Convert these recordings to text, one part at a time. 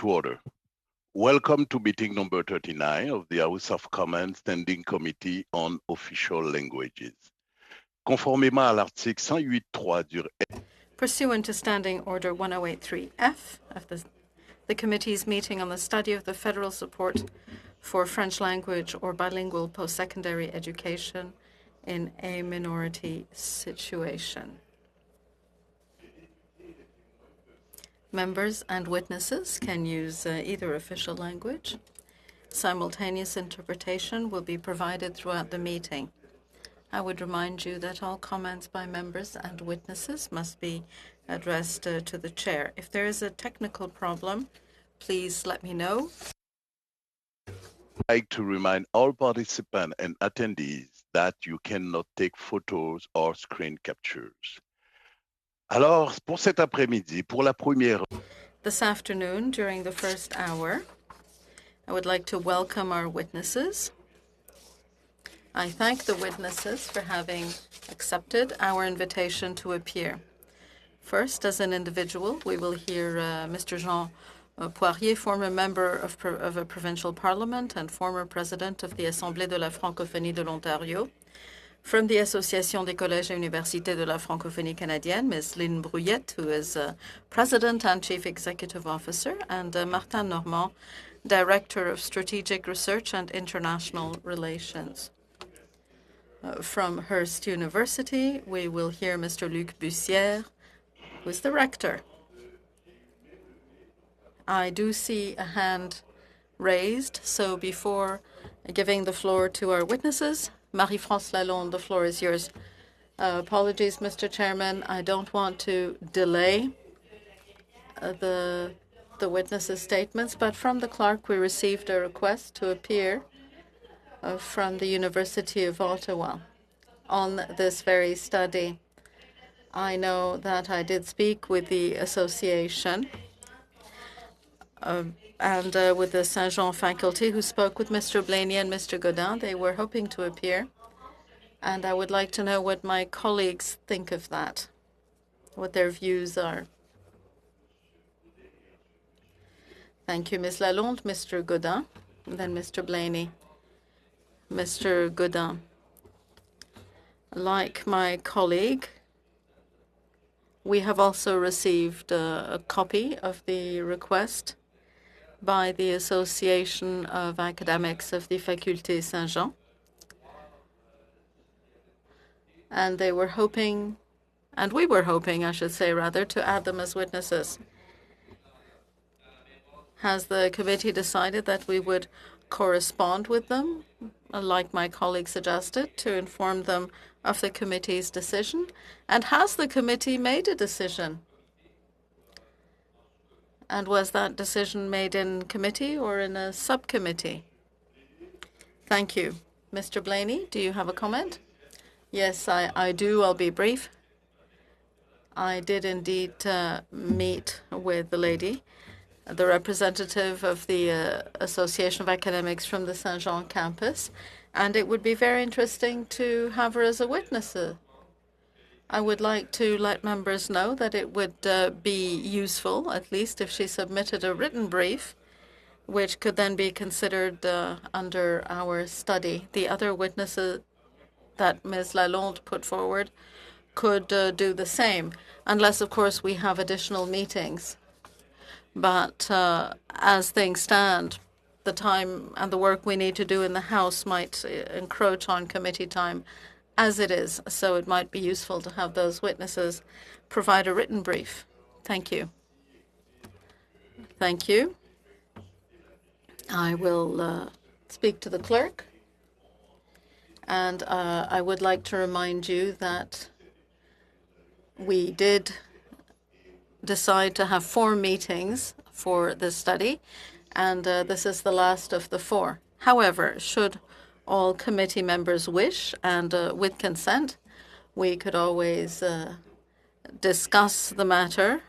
to order. Welcome to meeting number 39 of the House of Commons Standing Committee on Official Languages. Conformément à l'article 108.3 du Pursuant to Standing Order 1083F of the committee's meeting on the study of the federal support for French language or bilingual post-secondary education in a minority situation. Members and witnesses can use either official language. Simultaneous interpretation will be provided throughout the meeting. I would remind you that all comments by members and witnesses must be addressed to the chair. If there is a technical problem, please let me know. I'd like to remind all participants and attendees that you cannot take photos or screen captures. Alors, pour cet après-midi, pour la première... This afternoon, during the first hour, I would like to welcome our witnesses. I thank the witnesses for having accepted our invitation to appear. First, as an individual, we will hear Mr. Jean Poirier, former member of a provincial parliament and former president of the Assemblée de la Francophonie de l'Ontario. From the Association des Collèges et Universités de la Francophonie Canadienne, Ms. Lynn Brouillette, who is President and Chief Executive Officer, and Martin Normand, Director of Strategic Research and International Relations. From Hearst University, we will hear Mr. Luc Bussière, who is the rector. I do see a hand raised, so before giving the floor to our witnesses, Marie-France Lalonde, the floor is yours. Apologies, Mr. Chairman. I don't want to delay the witnesses' statements, but from the clerk we received a request to appear from the University of Ottawa on this very study. I know that I did speak with the association and with the Saint-Jean faculty, who spoke with Mr. Blaney and Mr. Godin. They were hoping to appear, and I would like to know what my colleagues think of that, what their views are. Thank you, Ms. Lalonde. Mr. Godin, and then Mr. Blaney. Mr. Godin, like my colleague, we have also received a copy of the request by the Association of Academics of the Faculté Saint-Jean. And they were hoping, and we were hoping, I should say rather, to add them as witnesses. Has the committee decided that we would correspond with them, like my colleague suggested, to inform them of the committee's decision? And has the committee made a decision? And was that decision made in committee or in a subcommittee? Thank you. Mr. Blaney, do you have a comment? Yes, I do. I'll be brief. I did indeed meet with the lady, the representative of the Association of Academics from the Saint-Jean campus, and it would be very interesting to have her as a witness. I would like to let members know that it would be useful, at least if she submitted a written brief, which could then be considered under our study. The other witnesses that Ms. Lalonde put forward could do the same, unless, of course, we have additional meetings. But as things stand, the time and the work we need to do in the House might encroach on committee time as it is, so it might be useful to have those witnesses provide a written brief. Thank you. Thank you. I will speak to the clerk, and I would like to remind you that we did decide to have 4 meetings for this study, and this is the last of the 4. However, should all committee members wish, and with consent, we could always discuss the matter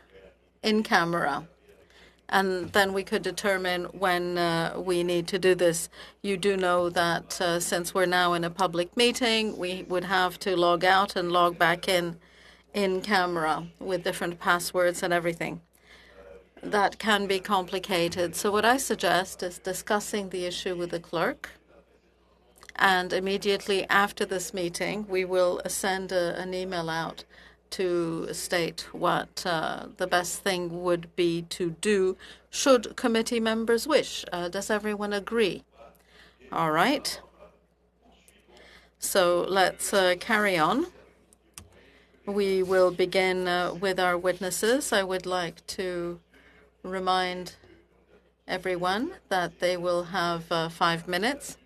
in camera, and then we could determine when we need to do this. You do know that since we're now in a public meeting, we would have to log out and log back in camera with different passwords and everything. that can be complicated. So what I suggest is discussing the issue with the clerk. And immediately after this meeting, we will send an email out to state what the best thing would be to do should committee members wish. Does everyone agree? All right. So let's carry on. We will begin with our witnesses. I would like to remind everyone that they will have 5 minutes.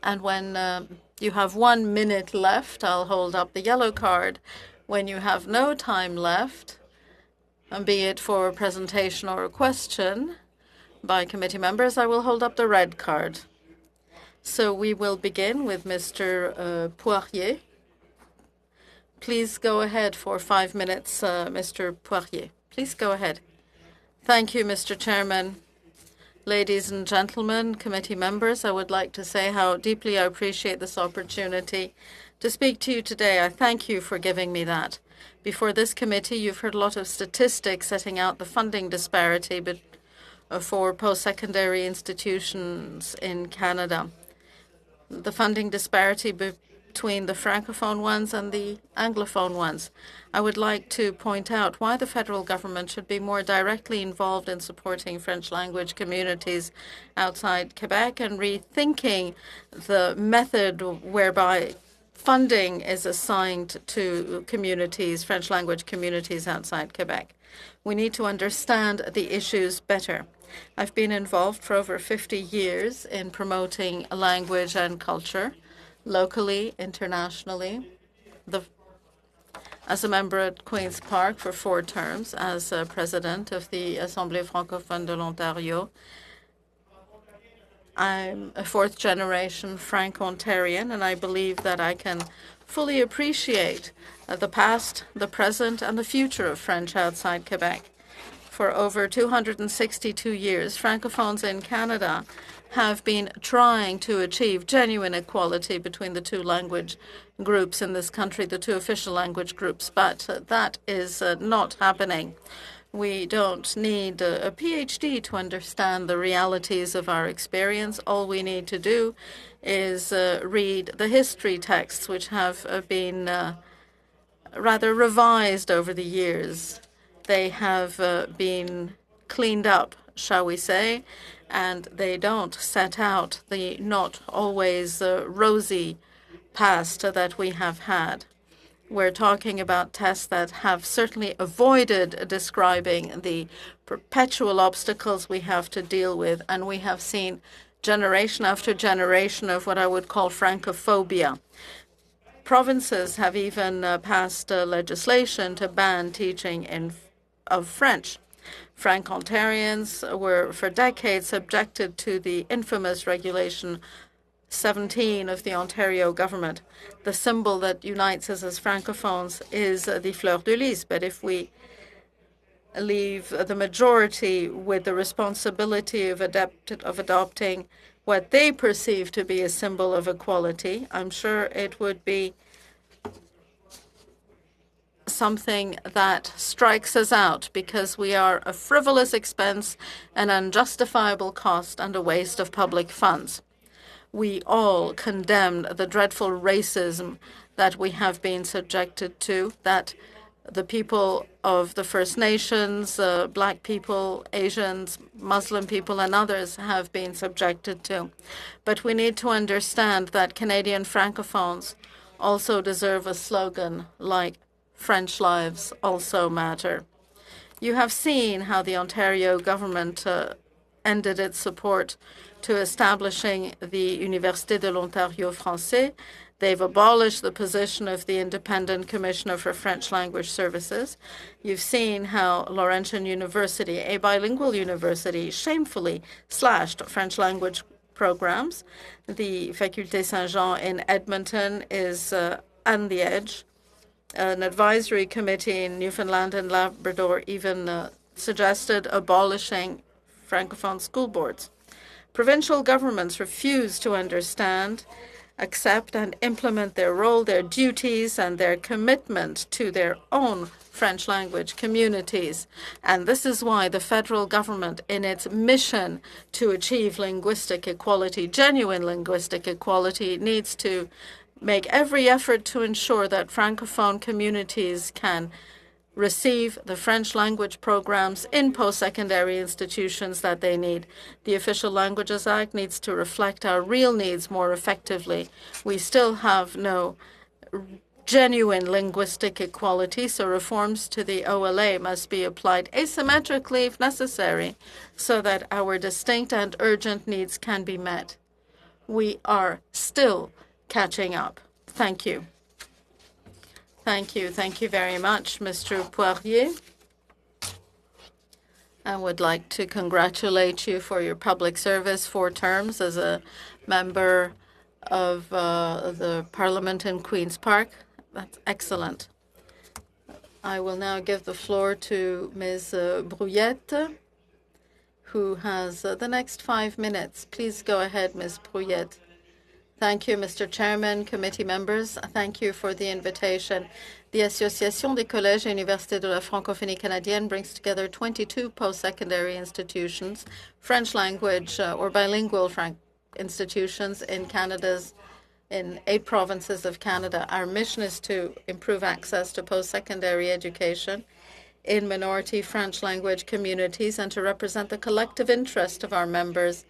And when you have 1 minute left, I'll hold up the yellow card. When you have no time left, and be it for a presentation or a question by committee members, I will hold up the red card. So we will begin with Mr. Poirier. Please go ahead for 5 minutes, Mr. Poirier. Please go ahead. Thank you, Mr. Chairman. Ladies and gentlemen, committee members, I would like to say how deeply I appreciate this opportunity to speak to you today. I thank you for giving me that. Before this committee, you've heard a lot of statistics setting out the funding disparity for post-secondary institutions in Canada. The funding disparity between the Francophone ones and the Anglophone ones. I would like to point out why the federal government should be more directly involved in supporting French language communities outside Quebec and rethinking the method whereby funding is assigned to communities, French language communities outside Quebec. We need to understand the issues better. I've been involved for over 50 years in promoting language and culture, locally, internationally, as a member at Queen's Park for 4 terms, as president of the Assemblée francophone de l'Ontario. I'm a 4th-generation Franco-Ontarian, and I believe that I can fully appreciate the past, the present, and the future of French outside Quebec. For over 262 years, Francophones in Canada have been trying to achieve genuine equality between the 2 language groups in this country, the 2 official language groups, but that is not happening. We don't need a PhD to understand the realities of our experience. All we need to do is read the history texts, which have been rather revised over the years. They have been cleaned up, shall we say, and they don't set out the not always rosy past that we have had. We're talking about tests that have certainly avoided describing the perpetual obstacles we have to deal with, and we have seen generation after generation of what I would call Francophobia. Provinces have even passed legislation to ban teaching of French. Franco-Ontarians were for decades subjected to the infamous Regulation 17 of the Ontario government. The symbol that unites us as Francophones is the fleur de lis, but if we leave the majority with the responsibility of adopting what they perceive to be a symbol of equality, I'm sure it would be something that strikes us out because we are a frivolous expense, an unjustifiable cost, and a waste of public funds. We all condemn the dreadful racism that we have been subjected to, that the people of the First Nations, Black people, Asians, Muslim people, and others have been subjected to. But we need to understand that Canadian Francophones also deserve a slogan like French lives also matter. You have seen how the Ontario government ended its support to establishing the Université de l'Ontario français. They've abolished the position of the Independent Commissioner for French Language Services. You've seen how Laurentian University, a bilingual university, shamefully slashed French language programs. The Faculté Saint-Jean in Edmonton is on the edge. An advisory committee in Newfoundland and Labrador even suggested abolishing Francophone school boards. Provincial governments refuse to understand accept and implement their role, their duties, and their commitment to their own French language communities. And this is why the federal government, in its mission to achieve linguistic equality, genuine linguistic equality, needs to make every effort to ensure that Francophone communities can receive the French language programs in post-secondary institutions that they need. The Official Languages Act needs to reflect our real needs more effectively. We still have no genuine linguistic equality, so reforms to the OLA must be applied asymmetrically if necessary so that our distinct and urgent needs can be met. We are still catching up. Thank you. Thank you. Thank you very much, Mr. Poirier. I would like to congratulate you for your public service 4 terms as a member of the Parliament in Queen's Park. That's excellent. I will now give the floor to Ms. Brouillette, who has the next 5 minutes. Please go ahead, Ms. Brouillette. Thank you, Mr. Chairman, committee members. Thank you for the invitation. The Association des Collèges et Universités de la Francophonie Canadienne brings together 22 post-secondary institutions, French language or bilingual institutions in 8 provinces of Canada. Our mission is to improve access to post-secondary education in minority French language communities and to represent the collective interest of our members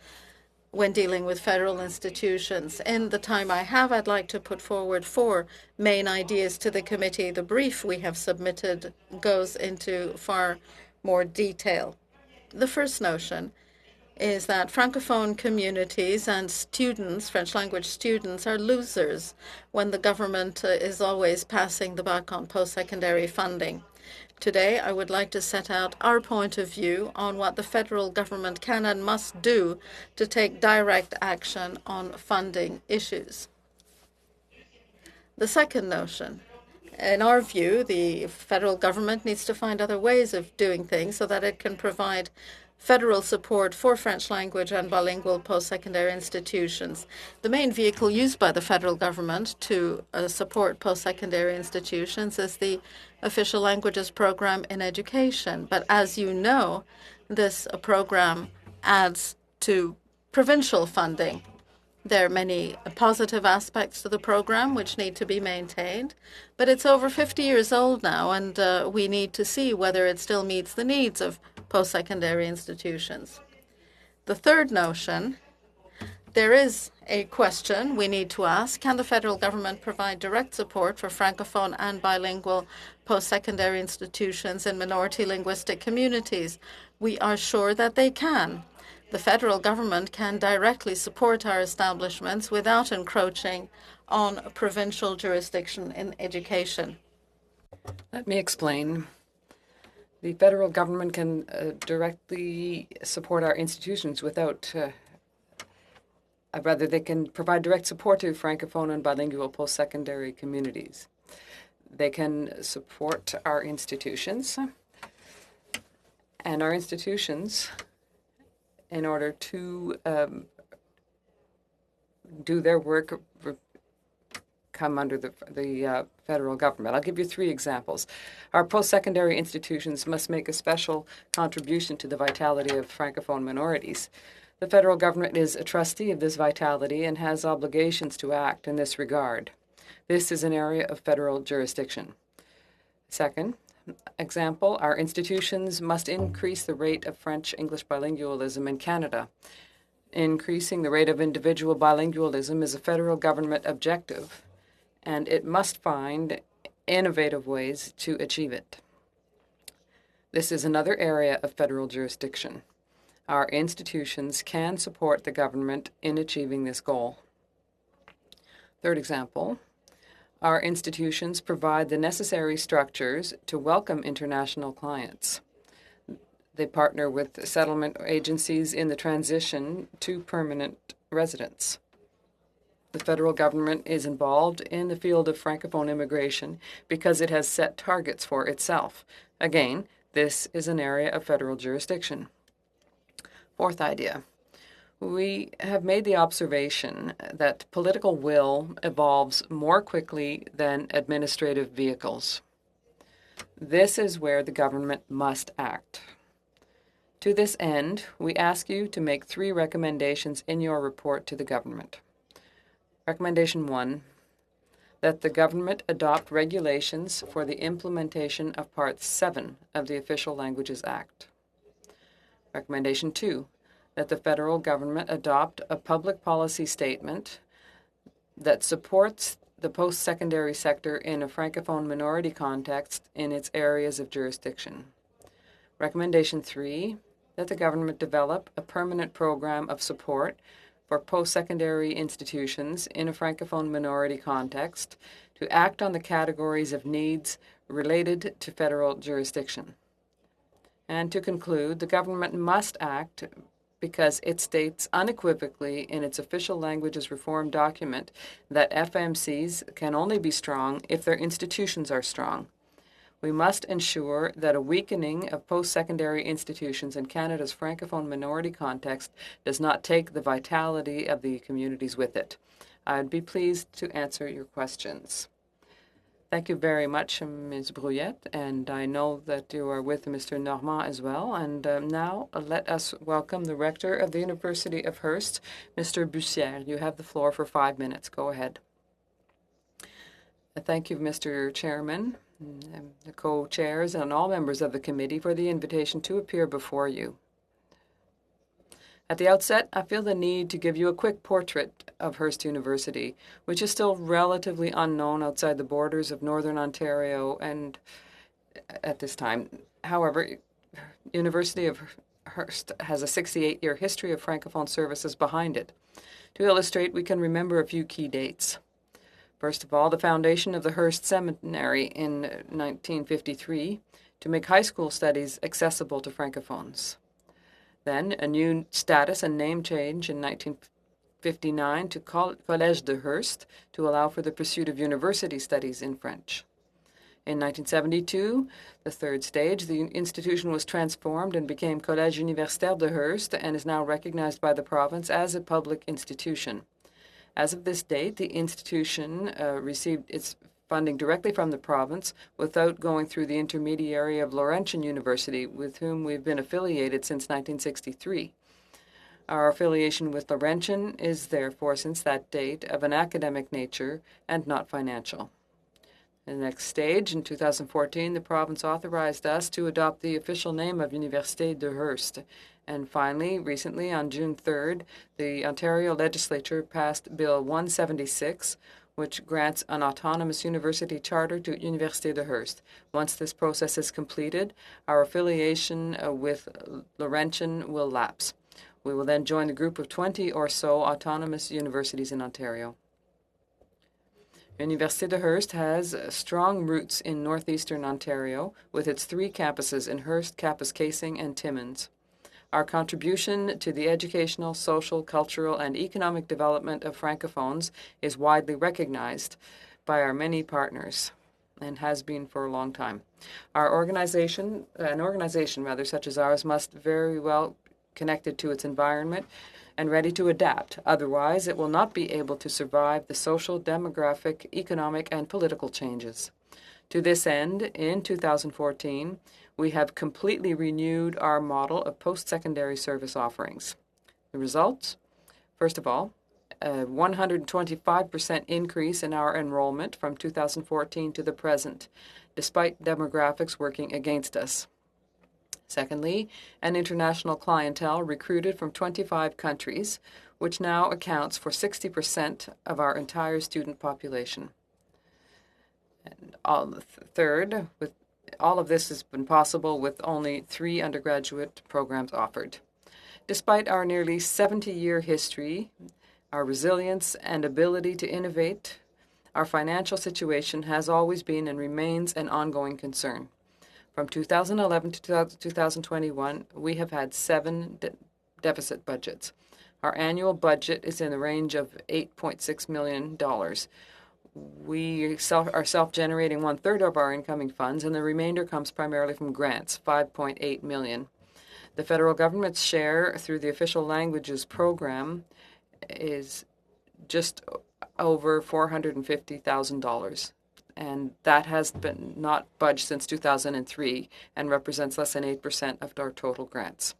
when dealing with federal institutions. In the time I have, I'd like to put forward 4 main ideas to the committee. The brief we have submitted goes into far more detail. The first notion is that Francophone communities and students, French language students, are losers when the government is always passing the buck on post-secondary funding. Today, I would like to set out our point of view on what the federal government can and must do to take direct action on funding issues. The second notion, in our view, the federal government needs to find other ways of doing things so that it can provide federal support for French language and bilingual post-secondary institutions. The main vehicle used by the federal government to support post-secondary institutions is the Official Languages Program in Education. But as you know, this program adds to provincial funding. There are many positive aspects to the program which need to be maintained, but it's over 50 years old now, and we need to see whether it still meets the needs of post-secondary institutions. The third notion, there is a question we need to ask: can the federal government provide direct support for Francophone and bilingual post-secondary institutions in minority linguistic communities? We are sure that they can. The federal government can directly support our establishments without encroaching on provincial jurisdiction in education. Let me explain. The federal government can directly support our institutions without, rather they can provide direct support to Francophone and bilingual post-secondary communities. They can support our institutions, and our institutions, in order to do their work, come under the federal government. I'll give you 3 examples. Our post-secondary institutions must make a special contribution to the vitality of Francophone minorities. The federal government is a trustee of this vitality and has obligations to act in this regard. This is an area of federal jurisdiction. Second example, our institutions must increase the rate of French-English bilingualism in Canada. Increasing the rate of individual bilingualism is a federal government objective, and it must find innovative ways to achieve it. This is another area of federal jurisdiction. Our institutions can support the government in achieving this goal. Third example, our institutions provide the necessary structures to welcome international clients. They partner with settlement agencies in the transition to permanent residence. The federal government is involved in the field of Francophone immigration because it has set targets for itself. Again, this is an area of federal jurisdiction. Fourth idea. We have made the observation that political will evolves more quickly than administrative vehicles. This is where the government must act. To this end, we ask you to make 3 recommendations in your report to the government. Recommendation 1, that the government adopt regulations for the implementation of Part 7 of the Official Languages Act. Recommendation 2, that the federal government adopt a public policy statement that supports the post-secondary sector in a Francophone minority context in its areas of jurisdiction. Recommendation 3, that the government develop a permanent program of support for post-secondary institutions in a Francophone minority context to act on the categories of needs related to federal jurisdiction. And to conclude, the government must act because it states unequivocally in its Official Languages Reform document that FMCs can only be strong if their institutions are strong. We must ensure that a weakening of post-secondary institutions in Canada's Francophone minority context does not take the vitality of the communities with it. I'd be pleased to answer your questions. Thank you very much, Ms. Brouillette, and I know that you are with Mr. Normand as well. And now let us welcome the Rector of the University of Hearst, Mr. Bussière. You have the floor for 5 minutes. Go ahead. Thank you, Mr. Chairman, the co-chairs, and all members of the committee for the invitation to appear before you. At the outset, I feel the need to give you a quick portrait of Hearst University, which is still relatively unknown outside the borders of Northern Ontario and at this time. However, University of Hearst has a 68-year history of Francophone services behind it. To illustrate, we can remember a few key dates. First of all, the foundation of the Hearst Seminary in 1953 to make high school studies accessible to Francophones. Then a new status and name change in 1959 to Collège de Hearst to allow for the pursuit of university studies in French. In 1972, the third stage, the institution was transformed and became Collège Universitaire de Hearst and is now recognized by the province as a public institution. As of this date, the institution received its funding directly from the province without going through the intermediary of Laurentian University, with whom we've been affiliated since 1963. Our affiliation with Laurentian is therefore, since that date, of an academic nature and not financial. In the next stage, in 2014, the province authorized us to adopt the official name of Université de Hearst. And finally, recently, on June 3rd, the Ontario Legislature passed Bill 176, which grants an autonomous university charter to Université de Hearst. Once this process is completed, our affiliation with Laurentian will lapse. We will then join the group of 20 or so autonomous universities in Ontario. Université de Hearst has strong roots in northeastern Ontario, with its 3 campuses in Hearst, Kapuskasing, and Timmins. Our contribution to the educational, social, cultural, and economic development of Francophones is widely recognized by our many partners and has been for a long time. An organization such as ours must very well connected to its environment and ready to adapt. Otherwise, it will not be able to survive the social, demographic, economic, and political changes. To this end, in 2014, we have completely renewed our model of post-secondary service offerings. The results? First of all, a 125% increase in our enrollment from 2014 to the present, despite demographics working against us. Secondly, an international clientele recruited from 25 countries, which now accounts for 60% of our entire student population. And third, with all of this has been possible with only 3 undergraduate programs offered. Despite our nearly 70-year history, our resilience and ability to innovate, our financial situation has always been and remains an ongoing concern. From 2011 to 2021, we have had 7 deficit budgets. Our annual budget is in the range of $8.6 million. We are self-generating 1/3 of our incoming funds, and the remainder comes primarily from grants, $5.8 million. The federal government's share through the official languages program is just over $450,000. And that has been not budged since 2003 and represents less than 8% of our total grants.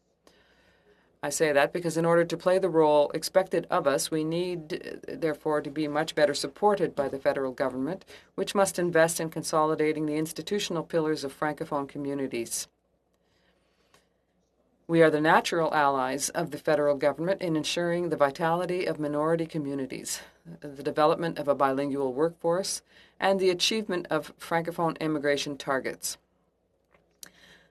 I say that because in order to play the role expected of us, we need, therefore, to be much better supported by the federal government, which must invest in consolidating the institutional pillars of Francophone communities. We are the natural allies of the federal government in ensuring the vitality of minority communities, the development of a bilingual workforce, and the achievement of Francophone immigration targets.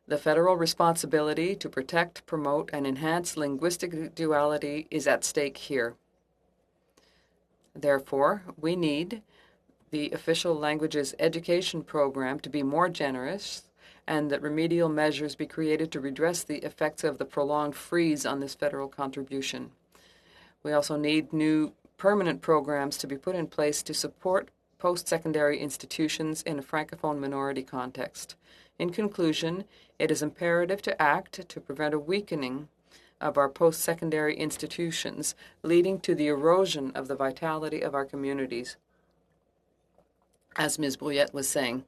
The federal responsibility to protect, promote, and enhance linguistic duality is at stake here. Therefore, we need the official languages education program to be more generous and that remedial measures be created to redress the effects of the prolonged freeze on this federal contribution. We also need new permanent programs to be put in place to support post-secondary institutions in a Francophone minority context. In conclusion, it is imperative to act to prevent a weakening of our post-secondary institutions, leading to the erosion of the vitality of our communities. As Ms. Brouillette was saying,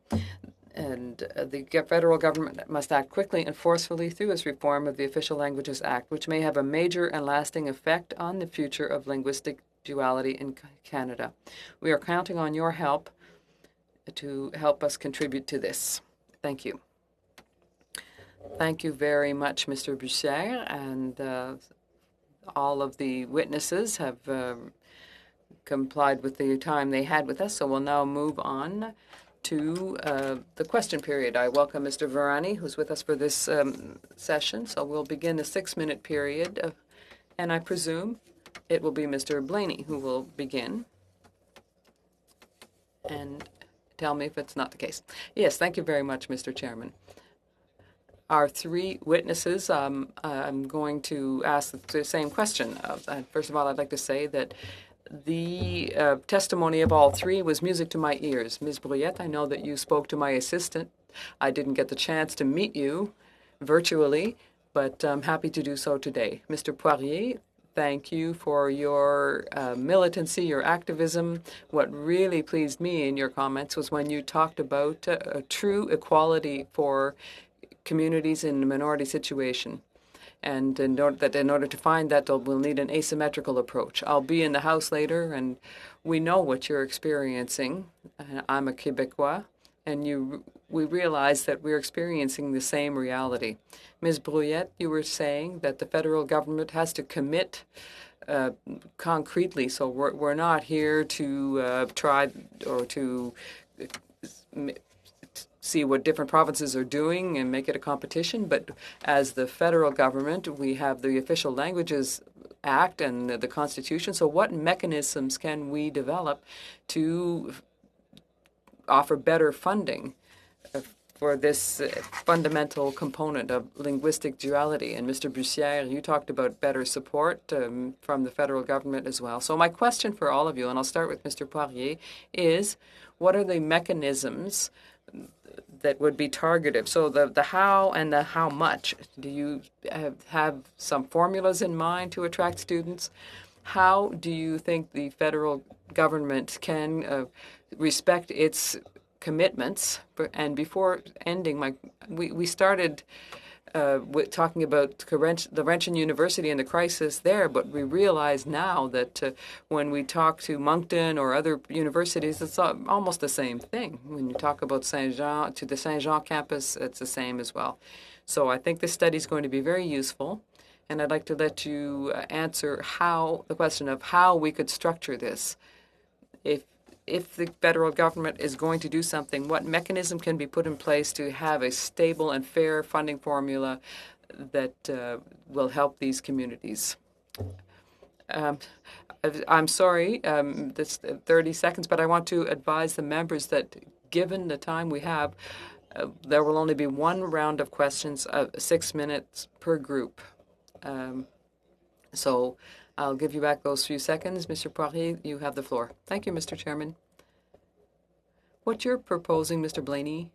and the federal government must act quickly and forcefully through its reform of the Official Languages Act, which may have a major and lasting effect on the future of linguistic duality in Canada. We are counting on your help to help us contribute to this. Thank you. Thank you very much, Mr. Bussière, and all of the witnesses have complied with the time they had with us, so we'll now move on to the question period. I welcome Mr. Virani, who's with us for this session, so we'll begin a 6-minute period, and I presume it will be Mr. Blaney who will begin. And tell me if it's not the case. Yes, thank you very much, Mr. Chairman. Our three witnesses, I'm going to ask the same question. First of all, I'd like to say that the testimony of all three was music to my ears. Ms. Brouillette, I know that you spoke to my assistant. I didn't get the chance to meet you virtually, but I'm happy to do so today. Mr. Poirier, thank you for your militancy, your activism. What really pleased me in your comments was when you talked about a true equality for communities in a minority situation. And in order to find that, we'll need an asymmetrical approach. I'll be in the House later, and we know what you're experiencing. I'm a Quebecois, and we realize that we're experiencing the same reality. Ms. Brouillette, you were saying that the federal government has to commit concretely, so we're not here to try or to see what different provinces are doing and make it a competition, but as the federal government, we have the Official Languages Act and the Constitution, so what mechanisms can we develop to offer better funding for this fundamental component of linguistic duality? And Mr. Bussière, you talked about better support from the federal government as well. So my question for all of you, and I'll start with Mr. Poirier, is what are the mechanisms that would be targeted? So the how and the how much. Do you have some formulas in mind to attract students? How do you think the federal government can respect its commitments? And before ending, we started with talking about the Laurentian University and the crisis there, but we realize now that when we talk to Moncton or other universities, it's almost the same thing. When you talk about Saint-Jean, to the Saint-Jean campus, it's the same as well. So I think this study is going to be very useful, and I'd like to let you answer the question of how we could structure this. If the federal government is going to do something, what mechanism can be put in place to have a stable and fair funding formula that will help these communities? I'm sorry, this 30 seconds, but I want to advise the members that given the time we have, there will only be one round of questions, 6 minutes per group. So I'll give you back those few seconds. Mr. Poirier, you have the floor. Thank you, Mr. Chairman. What you're proposing, Mr. Blaney,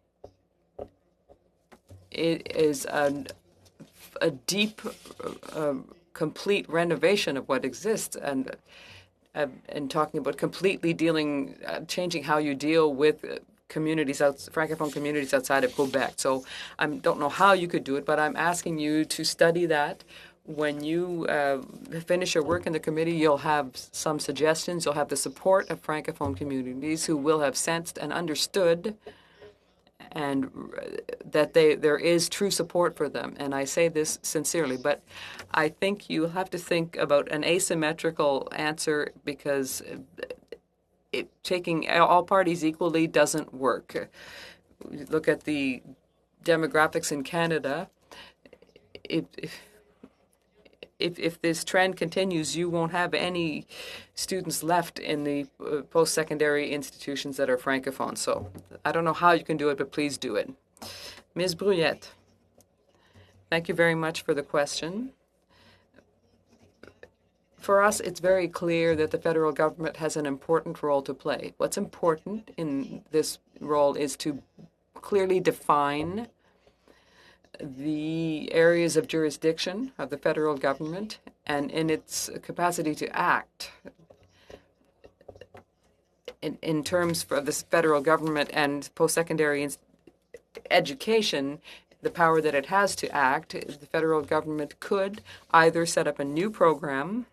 it is a a deep, complete renovation of what exists, and talking about completely changing how you deal with communities, francophone communities outside of Quebec. So I don't know how you could do it, but I'm asking you to study that. When you finish your work in the committee, you'll have some suggestions. You'll have the support of francophone communities who will have sensed and understood and that there is true support for them. And I say this sincerely, but I think you have to think about an asymmetrical answer, because taking all parties equally doesn't work. Look at the demographics in Canada. If this trend continues, you won't have any students left in the post-secondary institutions that are francophone. So I don't know how you can do it, but please do it. Ms. Brouillette, thank you very much for the question. For us, it's very clear that the federal government has an important role to play. What's important in this role is to clearly define the areas of jurisdiction of the federal government and in its capacity to act in terms of this federal government and post-secondary education, the power that it has to act. The federal government could either set up a new program,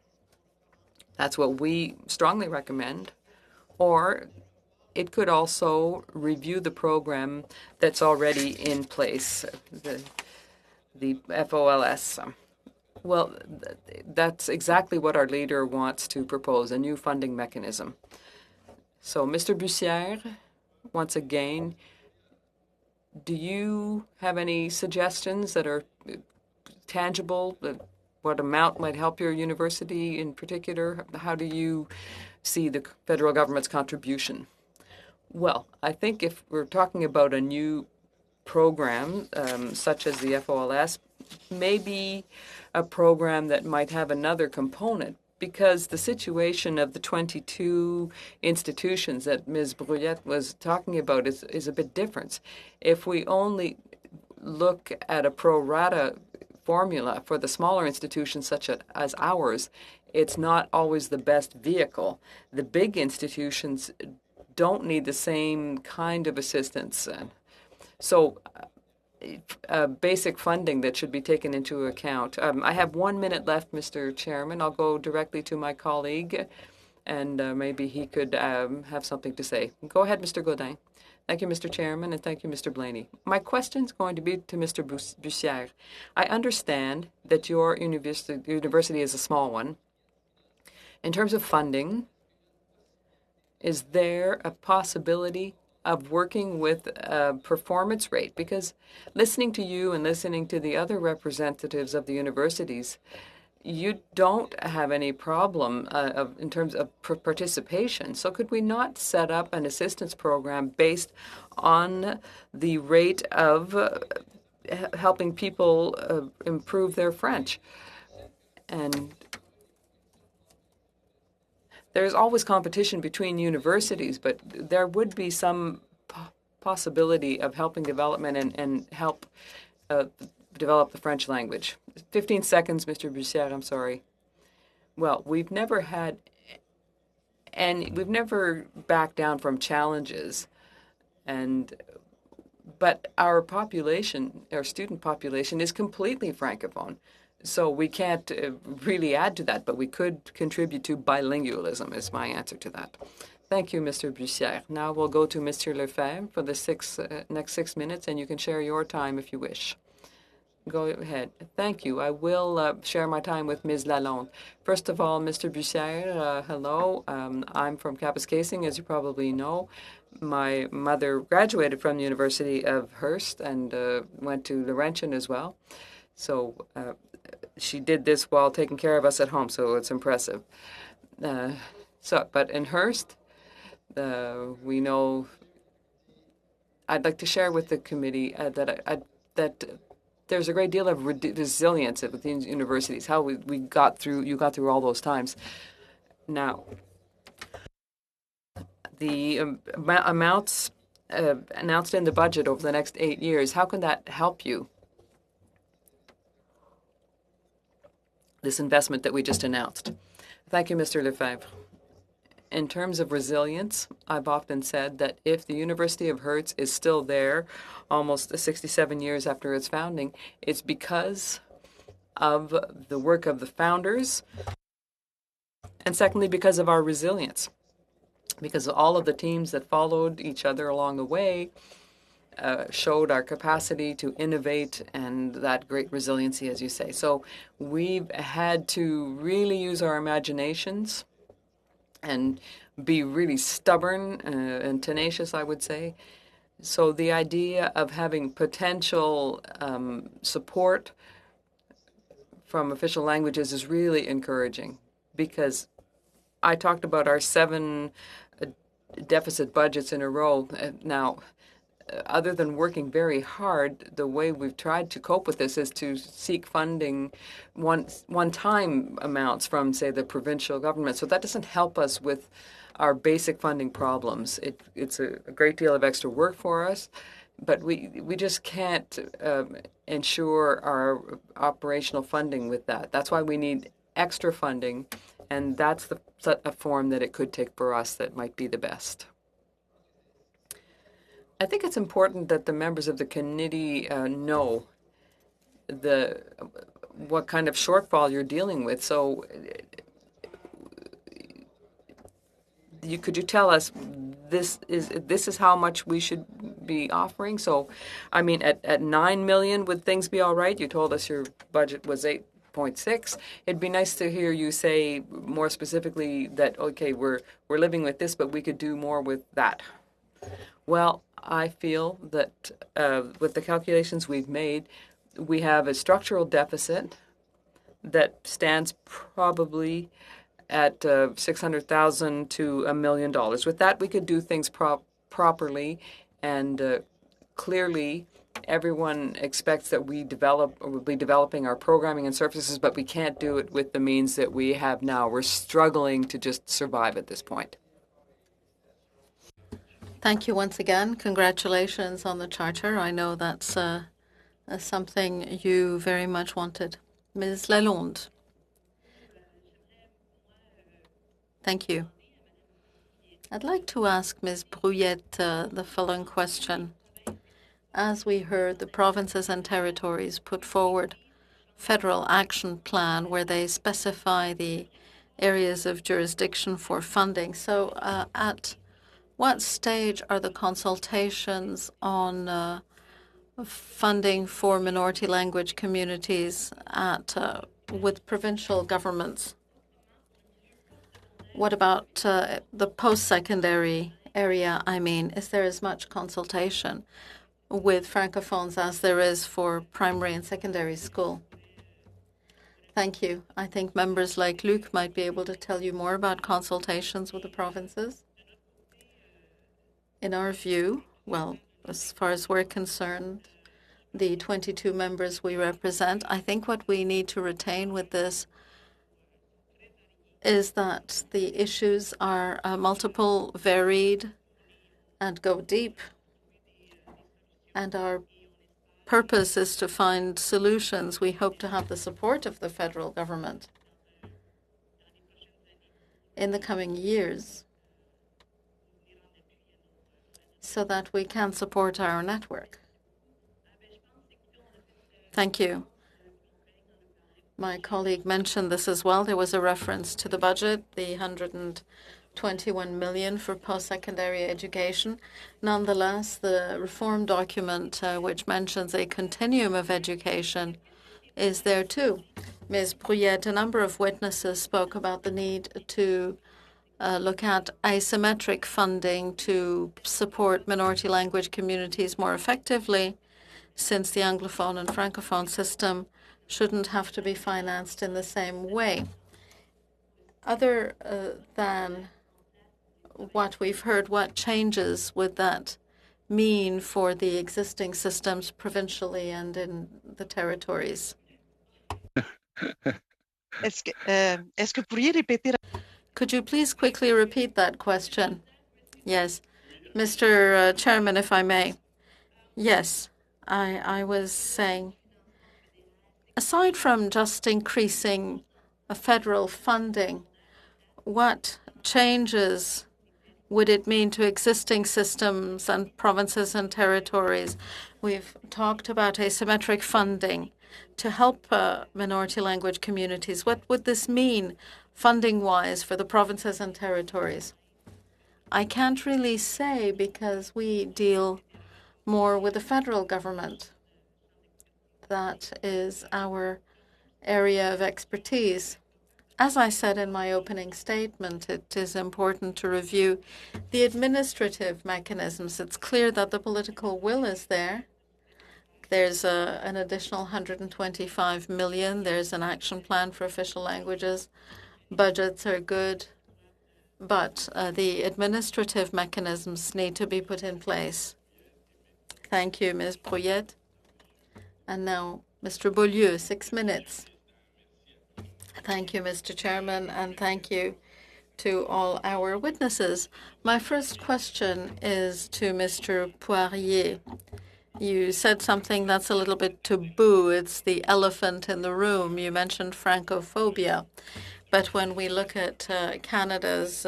that's what we strongly recommend, or it could also review the program that's already in place, the FOLS. Well, that's exactly what our leader wants to propose, a new funding mechanism. So, Mr. Bussière, once again, do you have any suggestions that are tangible? What amount might help your university in particular? How do you see the federal government's contribution? Well, I think if we're talking about a new program, such as the FOLS, maybe a program that might have another component, because the situation of the 22 institutions that Ms. Brouillette was talking about is a bit different. If we only look at a pro rata formula for the smaller institutions such as ours, it's not always the best vehicle. The big institutions don't need the same kind of assistance. So basic funding that should be taken into account. I have 1 minute left, Mr. Chairman. I'll go directly to my colleague, and maybe he could have something to say. Go ahead, Mr. Gaudin. Thank you, Mr. Chairman, and thank you, Mr. Blaney. My question is going to be to Mr. Bussière. I understand that your university is a small one. In terms of funding, is there a possibility of working with a performance rate? Because listening to you and listening to the other representatives of the universities, you don't have any problem in terms of participation. So could we not set up an assistance program based on the rate of helping people improve their French? And there's always competition between universities, but there would be some possibility of helping development and help develop the French language. 15 seconds, Mr. Bussière, I'm sorry. Well, we've never backed down from challenges, but our student population is completely Francophone. So we can't really add to that, but we could contribute to bilingualism is my answer to that. Thank you, Mr. Bussière. Now we'll go to Mr. Lefebvre for the next 6 minutes, and you can share your time if you wish. Go ahead. Thank you. I will share my time with Ms. Lalonde. First of all, Mr. Bussière, hello. I'm from Kapuskasing, as you probably know. My mother graduated from the University of Hearst and went to Laurentian as well. So she did this while taking care of us at home, so it's impressive. But in Hearst, we know. I'd like to share with the committee that there's a great deal of resilience within universities. How you got through all those times. Now, the amounts announced in the budget over the next 8 years. How can that help you? this investment that we just announced. Thank you, Mr. Lefebvre. In terms of resilience, I've often said that if the University of Hertz is still there almost 67 years after its founding, it's because of the work of the founders, and secondly, because of our resilience, because all of the teams that followed each other along the way showed our capacity to innovate and that great resiliency, as you say. So we've had to really use our imaginations and be really stubborn and tenacious, I would say. So the idea of having potential support from official languages is really encouraging, because I talked about our 7 deficit budgets in a row. Now, other than working very hard, the way we've tried to cope with this is to seek funding one-time amounts from, say, the provincial government. So that doesn't help us with our basic funding problems. It's a great deal of extra work for us, but we just can't ensure our operational funding with that. That's why we need extra funding, and that's a form that it could take for us that might be the best. I think it's important that the members of the committee know what kind of shortfall you're dealing with. So could you tell us this is how much we should be offering? So, I mean, at 9 million, would things be all right? You told us your budget was 8.6. It'd be nice to hear you say more specifically that, okay, we're living with this, but we could do more with that. Well, I feel that with the calculations we've made, we have a structural deficit that stands probably at 600,000 to $1 million. With that, we could do things properly, and clearly, everyone expects that we will be developing our programming and services, but we can't do it with the means that we have now. We're struggling to just survive at this point. Thank you once again. Congratulations on the charter. I know that's something you very much wanted. Ms. Lalonde. Thank you. I'd like to ask Ms. Brouillette the following question. As we heard, the provinces and territories put forward federal action plan where they specify the areas of jurisdiction for funding. So at what stage are the consultations on funding for minority language communities with provincial governments? What about the post-secondary area? I mean, is there as much consultation with Francophones as there is for primary and secondary school? Thank you. I think members like Luc might be able to tell you more about consultations with the provinces. In our view, well, as far as we're concerned, the 22 members we represent, I think what we need to retain with this is that the issues are multiple, varied, and go deep. And our purpose is to find solutions. We hope to have the support of the federal government in the coming years so that we can support our network. Thank you. My colleague mentioned this as well. There was a reference to the budget, the 121 million for post-secondary education. Nonetheless, the reform document, which mentions a continuum of education, is there too. Ms. Brouillette, a number of witnesses spoke about the need to look at asymmetric funding to support minority language communities more effectively, since the Anglophone and Francophone system shouldn't have to be financed in the same way. Other than what we've heard, what changes would that mean for the existing systems provincially and in the territories? Could you please quickly repeat that question? Yes. Mr. Chairman, if I may. Yes, I was saying, aside from just increasing federal funding, what changes would it mean to existing systems and provinces and territories? We've talked about asymmetric funding to help minority language communities. What would this mean funding-wise for the provinces and territories? I can't really say because we deal more with the federal government. That is our area of expertise. As I said in my opening statement, it is important to review the administrative mechanisms. It's clear that the political will is there. There's an additional 125 million. There's an action plan for official languages. Budgets are good. But the administrative mechanisms need to be put in place. Thank you, Ms. Brouillette. And now, Mr. Beaulieu, 6 minutes. Thank you, Mr. Chairman, and thank you to all our witnesses. My first question is to Mr. Poirier. You said something that's a little bit taboo. It's the elephant in the room. You mentioned Francophobia. But when we look at Canada's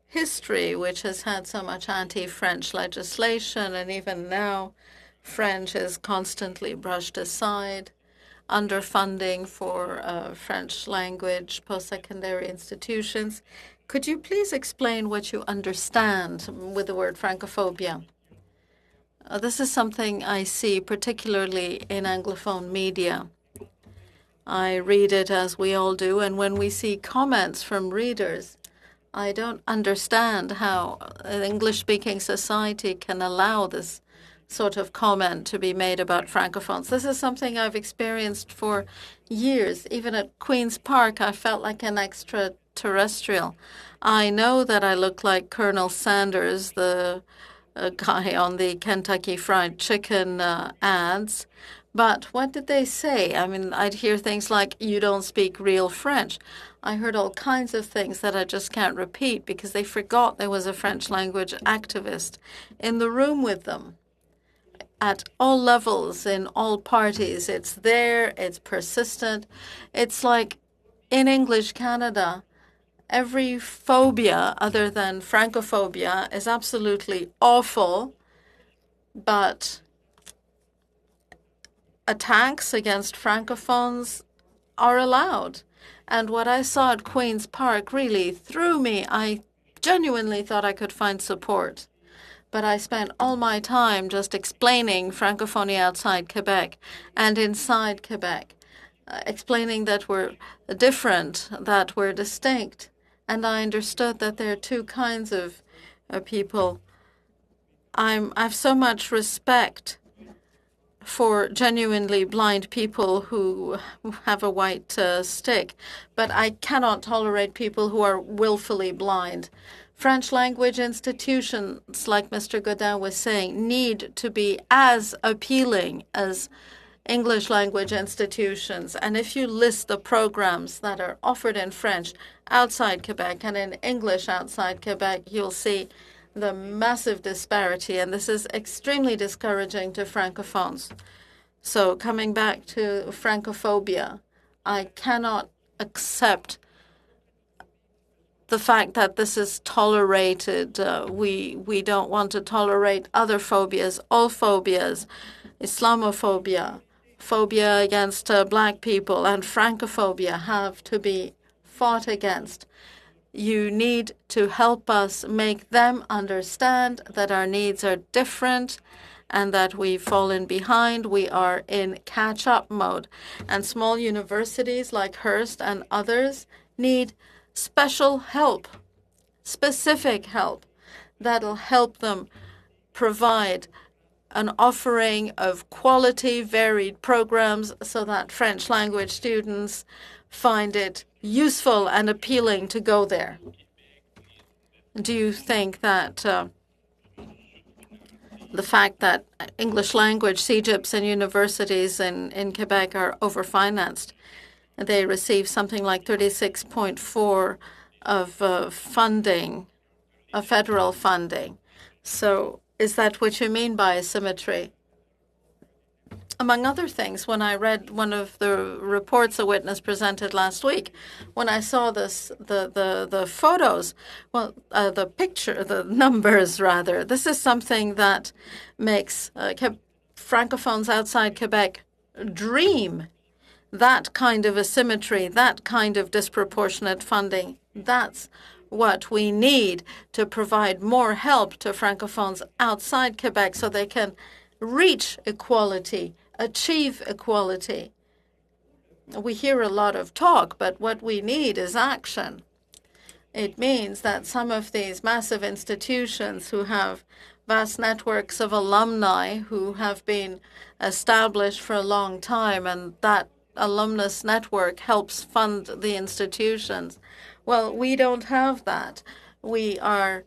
history, which has had so much anti-French legislation, and even now French is constantly brushed aside, underfunding for French language post-secondary institutions. Could you please explain what you understand with the word Francophobia? This is something I see particularly in Anglophone media. I read it as we all do, and when we see comments from readers, I don't understand how an English-speaking society can allow this sort of comment to be made about Francophones. This is something I've experienced for years. Even at Queen's Park, I felt like an extraterrestrial. I know that I look like Colonel Sanders, the guy on the Kentucky Fried Chicken ads. But what did they say? I mean, I'd hear things like, you don't speak real French. I heard all kinds of things that I just can't repeat because they forgot there was a French language activist in the room with them. At all levels, in all parties, it's there, it's persistent. It's like in English Canada, every phobia other than Francophobia is absolutely awful, but attacks against Francophones are allowed. And what I saw at Queen's Park really threw me. I genuinely thought I could find support. But I spent all my time just explaining Francophonie outside Quebec and inside Quebec, explaining that we're different, that we're distinct. And I understood that there are two kinds of people. I've so much respect for genuinely blind people who have a white stick, but I cannot tolerate people who are willfully blind. French language institutions, like Mr. Godin was saying, need to be as appealing as English language institutions. And if you list the programs that are offered in French outside Quebec and in English outside Quebec, you'll see the massive disparity. And this is extremely discouraging to Francophones. So coming back to Francophobia, I cannot accept the fact that this is tolerated. We don't want to tolerate other phobias, all phobias, Islamophobia, phobia against Black people, and Francophobia have to be fought against. You need to help us make them understand that our needs are different and that we've fallen behind. We are in catch-up mode. And small universities like Hearst and others need special help, specific help, that'll help them provide an offering of quality, varied programs so that French language students find it useful and appealing to go there. Do you think that the fact that English language CEGEPs and universities in Quebec are overfinanced? They receive something like 36.4 of funding, of federal funding. So is that what you mean by asymmetry? Among other things, when I read one of the reports a witness presented last week, when I saw the photos, the numbers rather, this is something that makes Francophones outside Quebec dream. That kind of asymmetry, that kind of disproportionate funding, that's what we need to provide more help to Francophones outside Quebec so they can reach equality, achieve equality. We hear a lot of talk, but what we need is action. It means that some of these massive institutions who have vast networks of alumni who have been established for a long time, and that alumnus network helps fund the institutions. Well, we don't have that. We are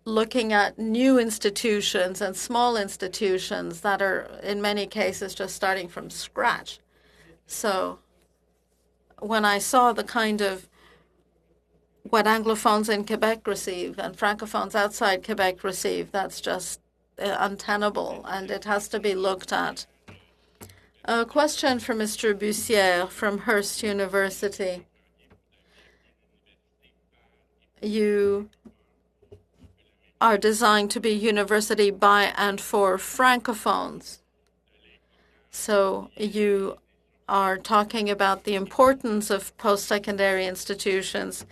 looking at new institutions and small institutions that are, in many cases, just starting from scratch. So when I saw the kind of what Anglophones in Quebec receive and Francophones outside Quebec receive, that's just untenable, and it has to be looked at. A question for Mr. Bussière from Hearst University. You are designed to be university by and for Francophones. So you are talking about the importance of post-secondary institutions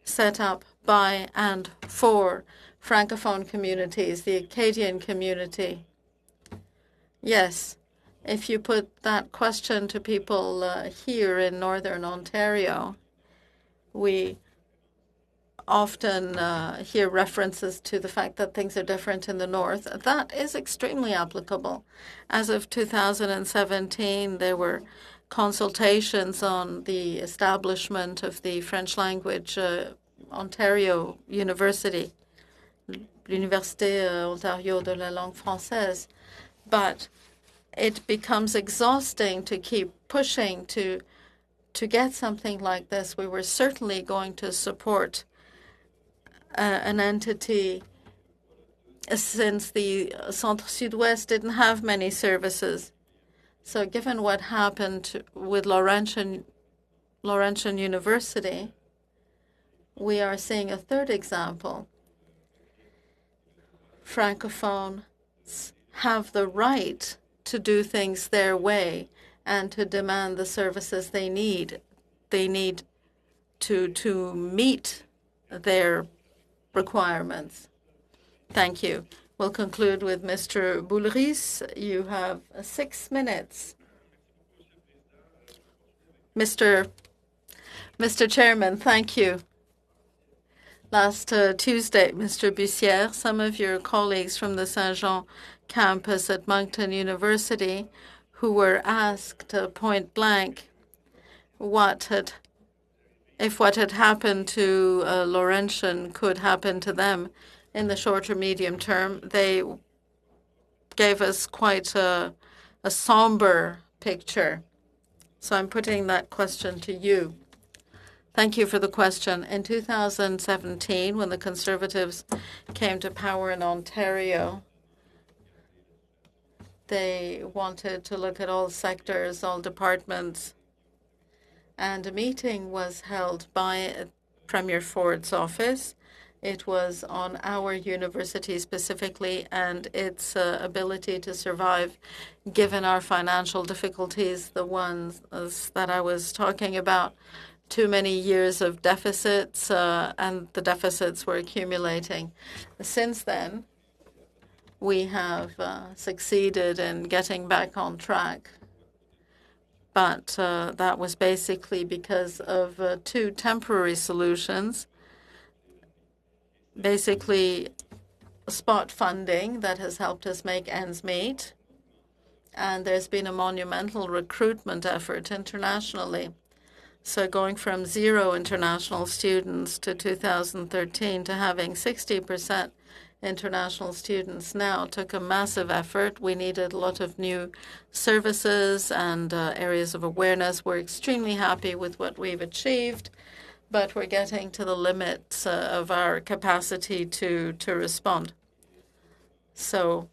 set up by and for Francophone communities, the Acadian community. Yes, if you put that question to people here in Northern Ontario, we often hear references to the fact that things are different in the north. That is extremely applicable. As of 2017, there were consultations on the establishment of the French language Ontario University, l'Université Ontario de la langue française. But it becomes exhausting to keep pushing to get something like this. We were certainly going to support an entity since the Centre Sud-Ouest didn't have many services. So given what happened with Laurentian University, we are seeing a third example. Francophones have the right to do things their way and to demand the services they need. They need to meet their requirements. Thank you. We'll conclude with Mr. Boulris. You have 6 minutes. Mr. Chairman, thank you. Last Tuesday, Mr. Bussière, some of your colleagues from the Saint-Jean campus at Moncton University who were asked point blank if what had happened to Laurentian could happen to them in the short or medium term, they gave us quite a somber picture. So I'm putting that question to you. Thank you for the question. In 2017, when the Conservatives came to power in Ontario, they wanted to look at all sectors, all departments, and a meeting was held by Premier Ford's office. It was on our university specifically and its ability to survive given our financial difficulties, the ones that I was talking about. Too many years of deficits, and the deficits were accumulating. Since then, we have succeeded in getting back on track. But that was basically because of 2 temporary solutions. Basically, spot funding that has helped us make ends meet. And there's been a monumental recruitment effort internationally. So going from 0 international students to 2013 to having 60% international students now took a massive effort. We needed a lot of new services and areas of awareness. We're extremely happy with what we've achieved, but we're getting to the limits of our capacity to respond. So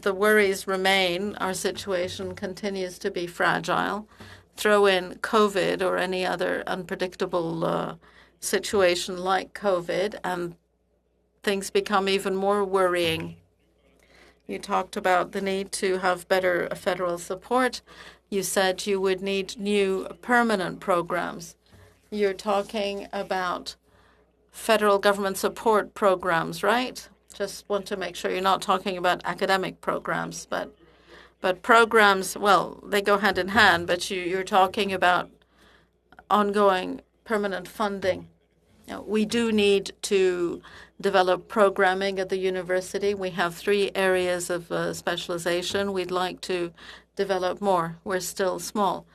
the worries remain. Our situation continues to be fragile. Throw in COVID or any other unpredictable situation like COVID, and things become even more worrying. You talked about the need to have better federal support. You said you would need new permanent programs. You're talking about federal government support programs, right? Just want to make sure you're not talking about academic programs, but programs, well, they go hand in hand, but you're talking about ongoing permanent funding. Now, we do need to develop programming at the university. We have 3 areas of specialization. We'd like to develop more. We're still small.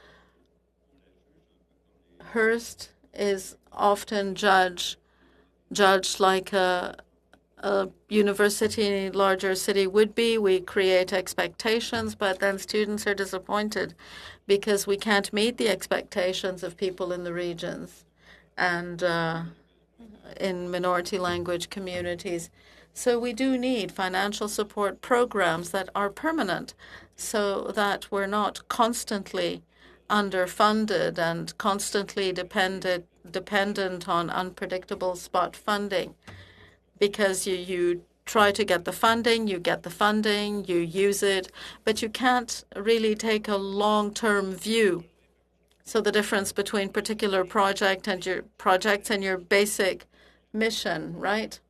Hearst is often judged like a university in a larger city would be. We create expectations, but then students are disappointed because we can't meet the expectations of people in the regions and in minority language communities. So we do need financial support programs that are permanent so that we're not constantly underfunded and constantly dependent on unpredictable spot funding, because you try to get the funding, you use it, but you can't really take a long-term view. So the difference between particular projects and your basic mission, right?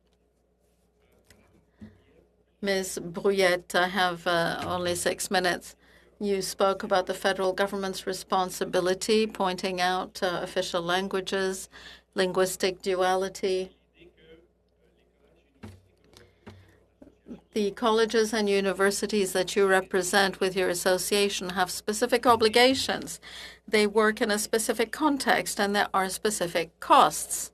Ms. Brouillette, I have only 6 minutes. You spoke about the federal government's responsibility, pointing out official languages, linguistic duality. The colleges and universities that you represent with your association have specific obligations. They work in a specific context, and there are specific costs.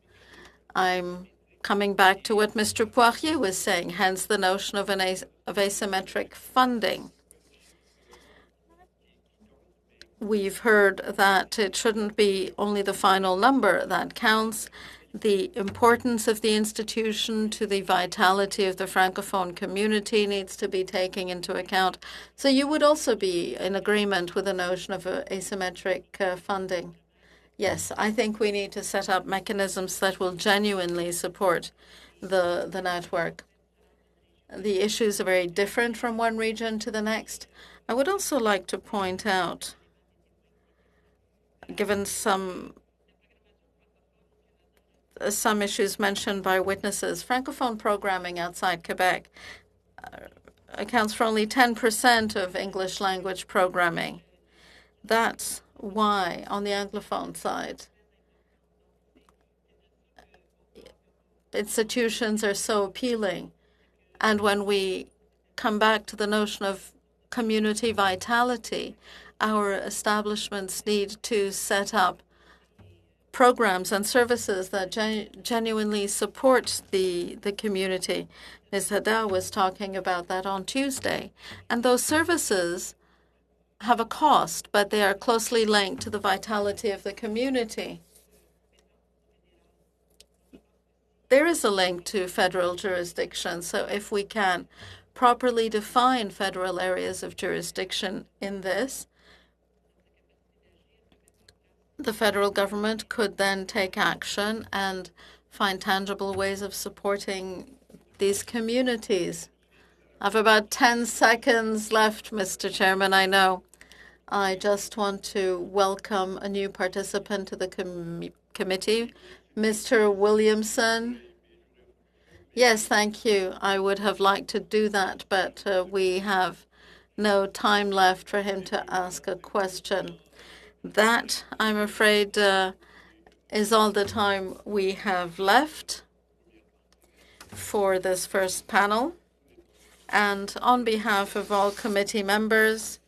I'm coming back to what Mr. Poirier was saying, hence the notion of asymmetric funding. We've heard that it shouldn't be only the final number that counts. The importance of the institution to the vitality of the Francophone community needs to be taken into account. So you would also be in agreement with the notion of asymmetric funding. Yes, I think we need to set up mechanisms that will genuinely support the network. The issues are very different from one region to the next. I would also like to point out, given some issues mentioned by witnesses, Francophone programming outside Quebec accounts for only 10% of English language programming. That's why, on the Anglophone side, institutions are so appealing. And when we come back to the notion of community vitality, our establishments need to set up programs and services that genuinely support the community. Ms. Haddad was talking about that on Tuesday. And those services have a cost, but they are closely linked to the vitality of the community. There is a link to federal jurisdiction, so if we can properly define federal areas of jurisdiction in this, the federal government could then take action and find tangible ways of supporting these communities. I have about 10 seconds left, Mr. Chairman, I know. I just want to welcome a new participant to the committee, Mr. Williamson. Yes, thank you. I would have liked to do that, but we have no time left for him to ask a question. That, I'm afraid, is all the time we have left for this first panel. And on behalf of all committee members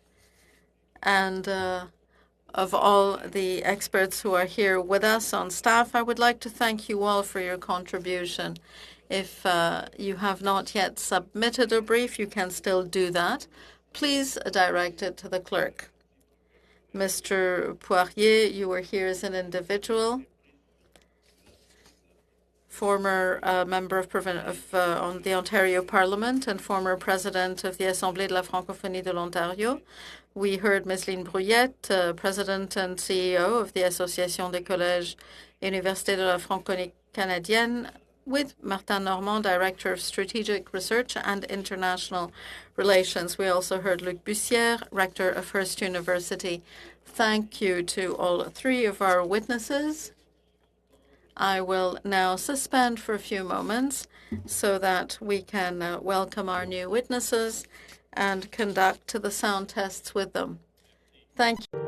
and of all the experts who are here with us on staff, I would like to thank you all for your contribution. If you have not yet submitted a brief, you can still do that. Please direct it to the clerk. Mr. Poirier, you were here as an individual. former member on the Ontario Parliament and former president of the Assemblée de la Francophonie de l'Ontario. We heard Ms. Lynne Brouillette, president and CEO of the Association des collèges et universités de la Francophonie canadienne, with Martin Normand, Director of Strategic Research and International Relations. We also heard Luc Bussière, Rector of Hearst University. Thank you to all three of our witnesses. I will now suspend for a few moments so that we can welcome our new witnesses and conduct the sound tests with them. Thank you.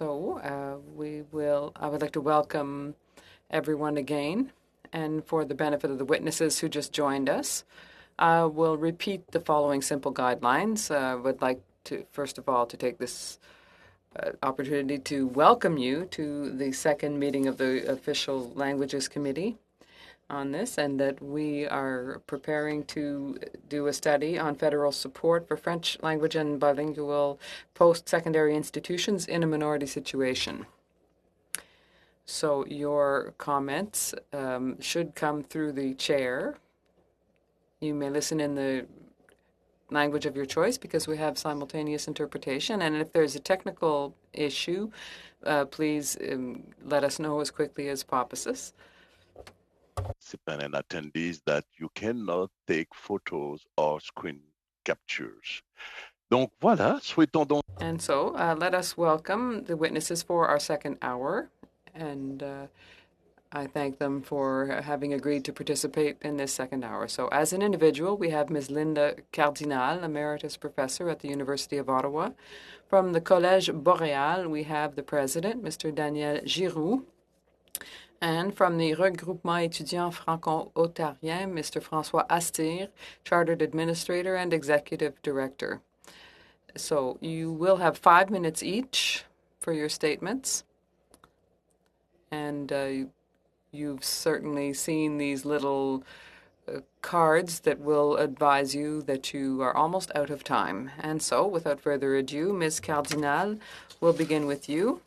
I would like to welcome everyone again, and for the benefit of the witnesses who just joined us, I will repeat the following simple guidelines. I would like to, first of all, to take this opportunity to welcome you to the second meeting of the Official Languages Committee on this, and that we are preparing to do a study on federal support for French language and bilingual post-secondary institutions in a minority situation. So your comments should come through the chair. You may listen in the language of your choice because we have simultaneous interpretation. And if there's a technical issue, please let us know as quickly as possible. And attendees that you cannot take photos or screen captures. Donc voilà, souhaitons donc. And so let us welcome the witnesses for our second hour. And I thank them for having agreed to participate in this second hour. So as an individual, we have Ms. Linda Cardinal, Emeritus Professor at the University of Ottawa. From the Collège Boréal, we have the President, Mr. Daniel Giroux. And from the Regroupement Étudiant Franco-Ontarien, Mr. François Astir, Chartered Administrator and Executive Director. So you will have 5 minutes each for your statements. And you've certainly seen these little cards that will advise you that you are almost out of time. And so, without further ado, Ms. Cardinal, we'll begin with you.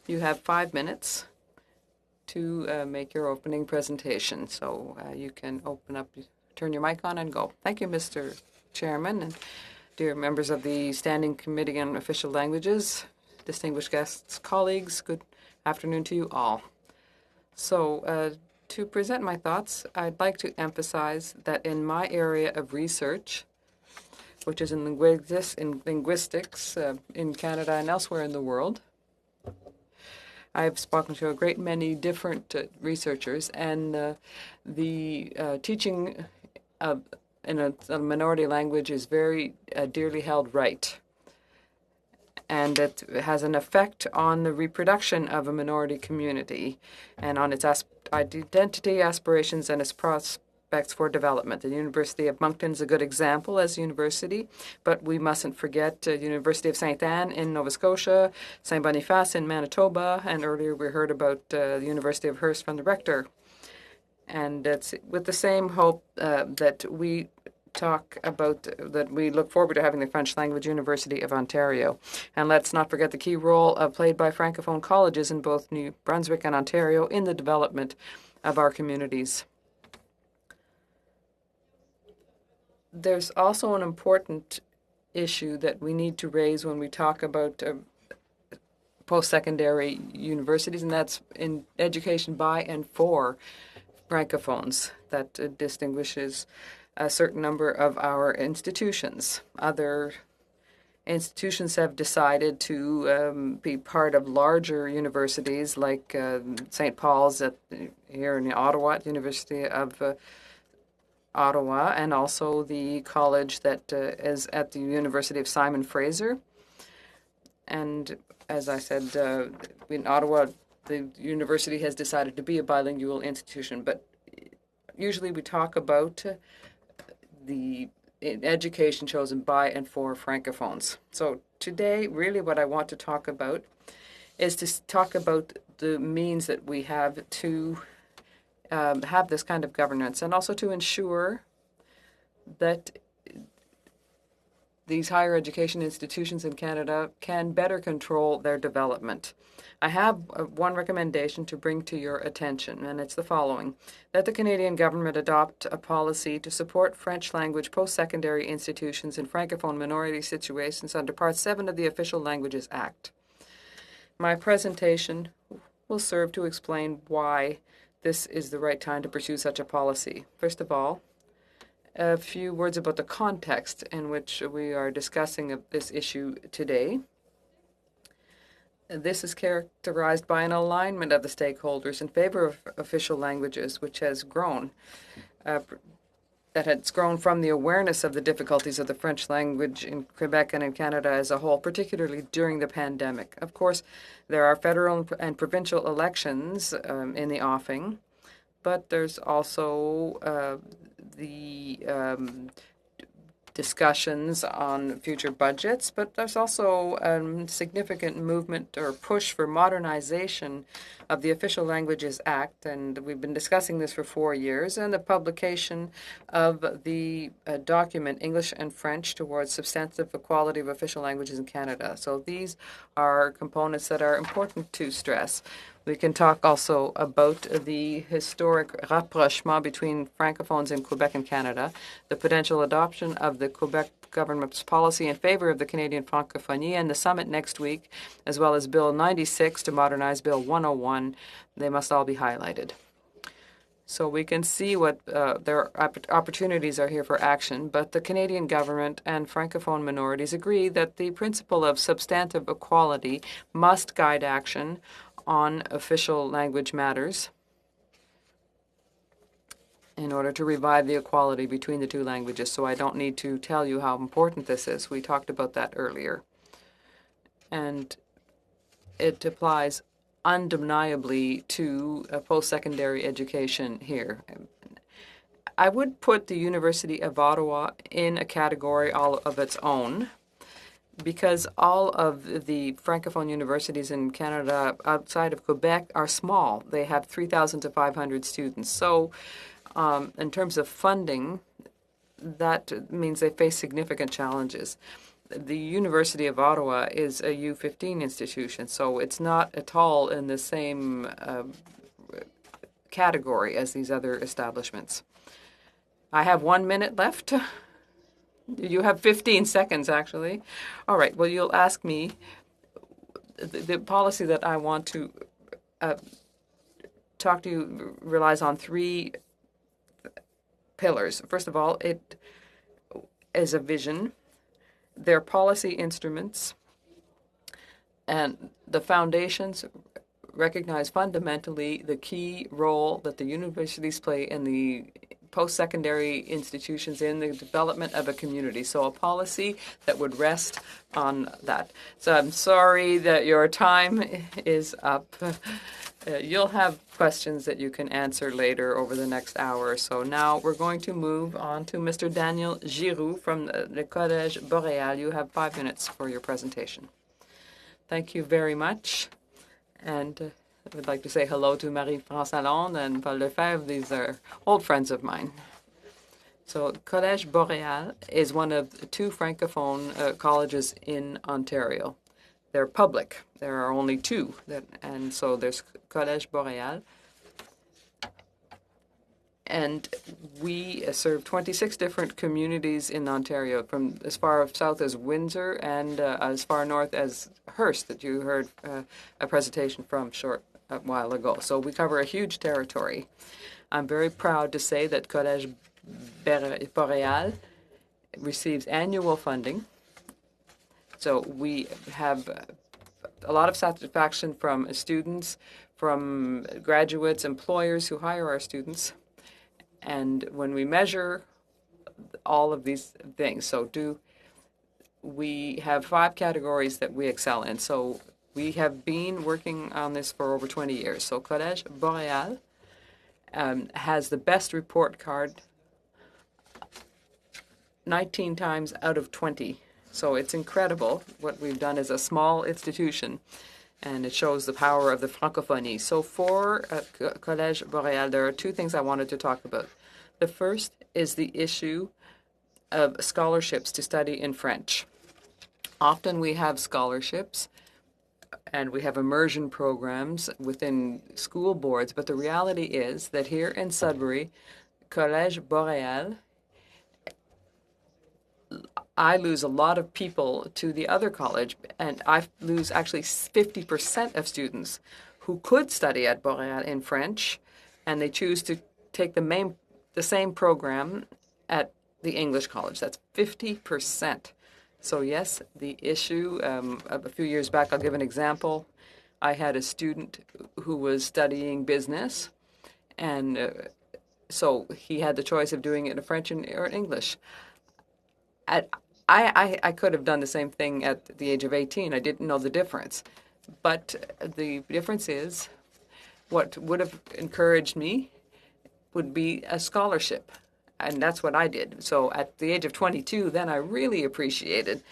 You have 5 minutes to make your opening presentation. So you can open up, turn your mic on and go. Thank you, Mr. Chairman, and dear members of the Standing Committee on Official Languages, distinguished guests, colleagues, good afternoon to you all. So to present my thoughts, I'd like to emphasize that in my area of research, which is in linguistics in Canada and elsewhere in the world, I've spoken to a great many different researchers, and the teaching in a minority language is very dearly held right. And it has an effect on the reproduction of a minority community and on its identity, aspirations, and its prospects for development. The University of Moncton is a good example as a university, but we mustn't forget the University of St. Anne in Nova Scotia, St. Boniface in Manitoba, and earlier we heard about the University of Hearst from the rector. And it's with the same hope that we talk about that we look forward to having the French Language University of Ontario. And let's not forget the key role played by Francophone colleges in both New Brunswick and Ontario in the development of our communities. There's also an important issue that we need to raise when we talk about post-secondary universities, and that's in education by and for Francophones. That distinguishes a certain number of our institutions. Other institutions have decided to be part of larger universities like St. Paul's here in Ottawa, at the University of Ottawa, and also the college that is at the University of Simon Fraser. And as I said, in Ottawa, the university has decided to be a bilingual institution, but usually we talk about the education chosen by and for Francophones. So today, really what I want to talk about is to talk about the means that we have to have this kind of governance, and also to ensure that these higher education institutions in Canada can better control their development. I have one recommendation to bring to your attention, and it's the following: that the Canadian government adopt a policy to support French language post-secondary institutions in Francophone minority situations under Part 7 of the Official Languages Act. My presentation will serve to explain why this is the right time to pursue such a policy. First of all, a few words about the context in which we are discussing this issue today. This is characterized by an alignment of the stakeholders in favor of official languages, which has grown that has grown from the awareness of the difficulties of the French language in Quebec and in Canada as a whole, particularly during the pandemic. Of course, there are federal and provincial elections in the offing, but there's also the discussions on future budgets, but there's also a significant movement or push for modernization of the Official Languages Act, and we've been discussing this for 4 years, and the publication of the document English and French towards substantive equality of official languages in Canada. So these are components that are important to stress. We can talk also about the historic rapprochement between francophones in Quebec and Canada, the potential adoption of the Quebec government's policy in favor of the Canadian francophonie, and the summit next week, as well as Bill 96 to modernize Bill 101. They must all be highlighted. So we can see what their opportunities are here for action, but the Canadian government and francophone minorities agree that the principle of substantive equality must guide action on official language matters in order to revive the equality between the two languages. So I don't need to tell you how important this is. We talked about that earlier. And it applies undeniably to post-secondary education here. I would put the University of Ottawa in a category all of its own, because all of the francophone universities in Canada outside of Quebec are small. They have 3,000 to 500 students. So in terms of funding, that means they face significant challenges. The University of Ottawa is a U15 institution, so it's not at all in the same category as these other establishments. I have 1 minute left. You have 15 seconds, actually. All right, well, you'll ask me, the policy that I want to talk to you relies on 3 pillars. First of all, it is a vision. Their policy instruments and the foundations recognize fundamentally the key role that the universities play in the post-secondary institutions in the development of a community. So a policy that would rest on that. So I'm sorry that your time is up. You'll have questions that you can answer later over the next hour. So now we're going to move on to Mr. Daniel Giroux from the Collège Boréal. You have 5 minutes for your presentation. Thank you very much. And I would like to say hello to Marie-France Lalonde and Paul Lefebvre. These are old friends of mine. So Collège Boréal is one of 2 francophone colleges in Ontario. They're public. There are only 2, and so there's Collège Boréal. And we serve 26 different communities in Ontario, from as far south as Windsor and as far north as Hearst, that you heard a presentation from a while ago. So we cover a huge territory. I'm very proud to say that Collège Boréal receives annual funding. So we have a lot of satisfaction from students, from graduates, employers who hire our students. And when we measure all of these things, we have 5 categories that we excel in. So we have been working on this for over 20 years. So Collège Boréal has the best report card 19 times out of 20. So it's incredible what we've done as a small institution, and it shows the power of the francophonie. So for Collège Boréal, there are 2 things I wanted to talk about. The first is the issue of scholarships to study in French. Often we have scholarships and we have immersion programs within school boards, but the reality is that here in Sudbury, Collège Boréal, I lose a lot of people to the other college, and I lose actually 50% of students who could study at Boréal in French, and they choose to take the same program at the English college. That's 50%. So yes, the issue of a few years back, I'll give an example. I had a student who was studying business, and So he had the choice of doing it in French or English. I could have done the same thing at the age of 18. I didn't know the difference. But the difference is what would have encouraged me would be a scholarship. And that's what I did. So at the age of 22, then I really appreciated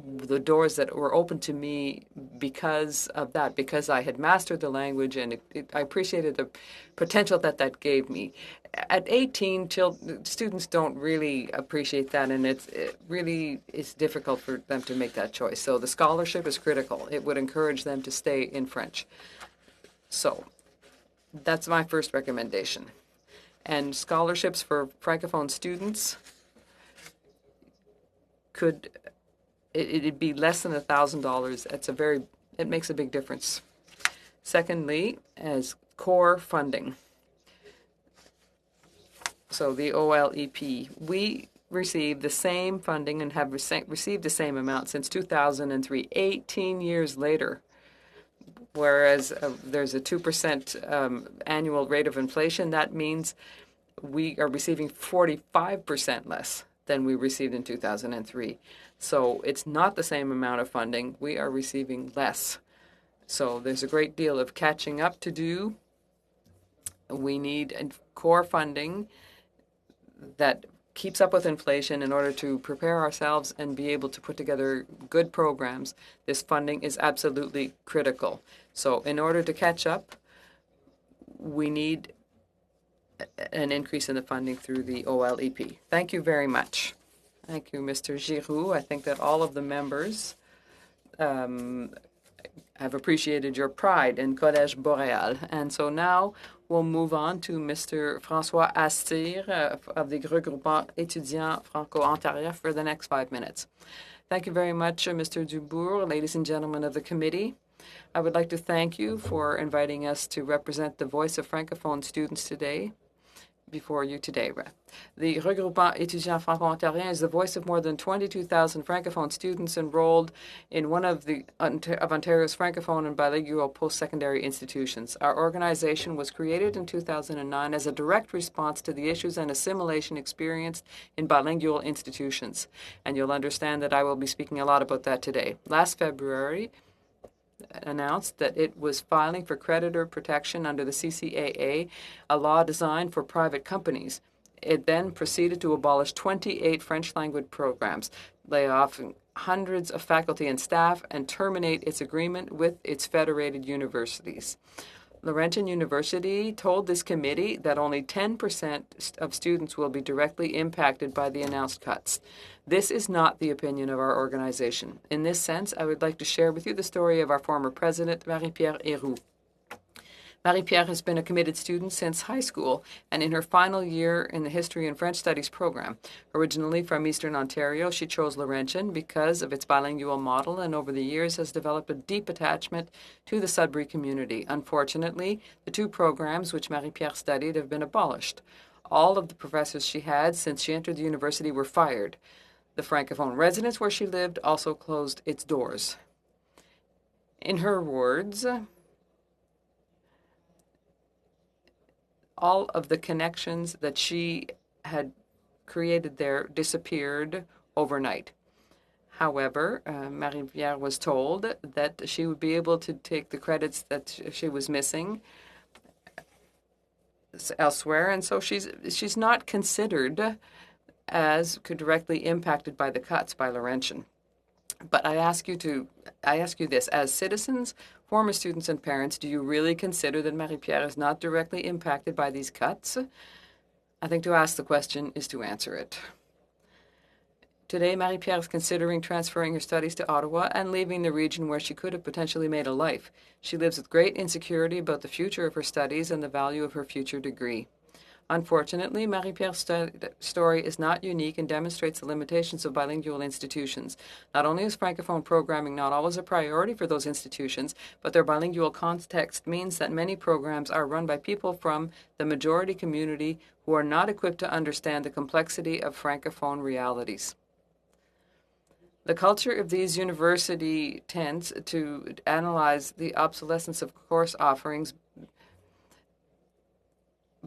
the doors that were open to me because of that, because I had mastered the language, and I appreciated the potential that gave me. At 18, students don't really appreciate that, and it really is difficult for them to make that choice. So the scholarship is critical. It would encourage them to stay in French. So that's my first recommendation. And scholarships for Francophone students it'd be less than $1,000. It makes a big difference. Secondly, as core funding. So the OLEP, we received the same funding and have received the same amount since 2003, 18 years later. Whereas there's a 2% annual rate of inflation, that means we are receiving 45% less than we received in 2003. So it's not the same amount of funding. We are receiving less. So there's a great deal of catching up to do. We need core funding that keeps up with inflation in order to prepare ourselves and be able to put together good programs. This funding is absolutely critical. So in order to catch up, we need an increase in the funding through the OLEP. Thank you very much. Thank you, Mr. Giroux. I think that all of the members have appreciated your pride in Collège Boréal. And so now we'll move on to Mr. François Astir of the Regroupement Étudiants Franco-Ontariens for the next 5 minutes. Thank you very much, Mr. Dubourg, ladies and gentlemen of the committee. I would like to thank you for inviting us to represent the voice of Francophone students today. Before you today. The Regroupement Étudiants Franco-Ontariens is the voice of more than 22,000 Francophone students enrolled in one of Ontario's Francophone and bilingual post-secondary institutions. Our organization was created in 2009 as a direct response to the issues and assimilation experienced in bilingual institutions. And you'll understand that I will be speaking a lot about that today. Last February, announced that it was filing for creditor protection under the CCAA, a law designed for private companies. It then proceeded to abolish 28 French language programs, lay off hundreds of faculty and staff, and terminate its agreement with its federated universities. Laurentian University told this committee that only 10% of students will be directly impacted by the announced cuts. This is not the opinion of our organization. In this sense, I would like to share with you the story of our former president, Marie-Pierre Héroux. Marie-Pierre has been a committed student since high school and in her final year in the History and French Studies program. Originally from Eastern Ontario, she chose Laurentian because of its bilingual model and over the years has developed a deep attachment to the Sudbury community. Unfortunately, the two programs which Marie-Pierre studied have been abolished. All of the professors she had since she entered the university were fired. The Francophone residence where she lived also closed its doors. In her words, all of the connections that she had created there disappeared overnight. However, Marie-Pierre was told that she would be able to take the credits that she was missing elsewhere, and so she's not considered as directly impacted by the cuts by Laurentian. But I ask you this, as citizens, former students and parents, do you really consider that Marie-Pierre is not directly impacted by these cuts? I think to ask the question is to answer it. Today, Marie-Pierre is considering transferring her studies to Ottawa and leaving the region where she could have potentially made a life. She lives with great insecurity about the future of her studies and the value of her future degree. Unfortunately, Marie-Pierre's story is not unique and demonstrates the limitations of bilingual institutions. Not only is Francophone programming not always a priority for those institutions, but their bilingual context means that many programs are run by people from the majority community who are not equipped to understand the complexity of Francophone realities. The culture of these university tends to analyze the obsolescence of course offerings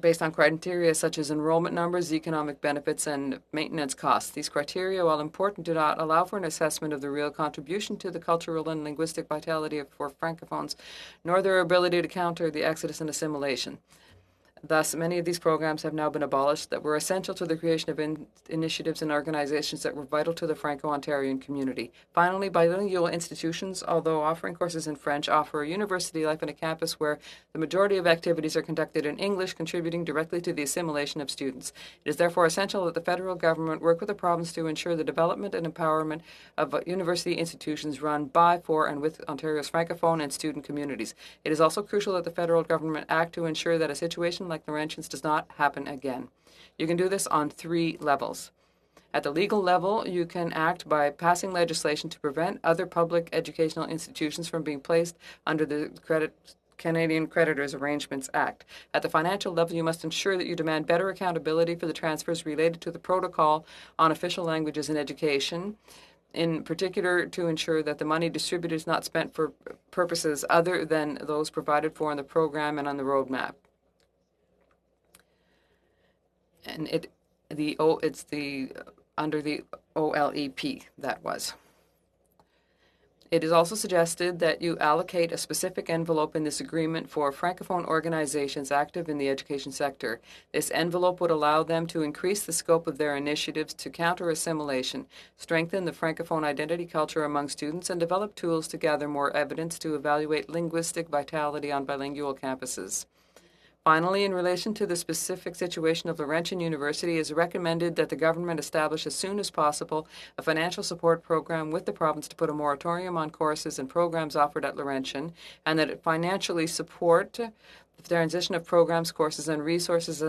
based on criteria such as enrollment numbers, economic benefits, and maintenance costs. These criteria, while important, do not allow for an assessment of the real contribution to the cultural and linguistic vitality for Francophones, nor their ability to counter the exodus and assimilation. Thus, many of these programs have now been abolished that were essential to the creation of initiatives and organizations that were vital to the Franco-Ontarian community. Finally, bilingual institutions, although offering courses in French, offer a university life on a campus where the majority of activities are conducted in English, contributing directly to the assimilation of students. It is therefore essential that the federal government work with the province to ensure the development and empowerment of university institutions run by, for, and with Ontario's Francophone and student communities. It is also crucial that the federal government act to ensure that a situation like Laurentians does not happen again. You can do this on 3 levels. At the legal level, you can act by passing legislation to prevent other public educational institutions from being placed under the Canadian Creditors Arrangements Act. At the financial level, you must ensure that you demand better accountability for the transfers related to the protocol on official languages in education, in particular to ensure that the money distributed is not spent for purposes other than those provided for in the program and on the roadmap. And it's under the OLEP that was. It is also suggested that you allocate a specific envelope in this agreement for Francophone organizations active in the education sector. This envelope would allow them to increase the scope of their initiatives to counter assimilation, strengthen the Francophone identity culture among students, and develop tools to gather more evidence to evaluate linguistic vitality on bilingual campuses. Finally, in relation to the specific situation of Laurentian University, it is recommended that the government establish as soon as possible a financial support program with the province to put a moratorium on courses and programs offered at Laurentian, and that it financially support the transition of programs, courses, and resources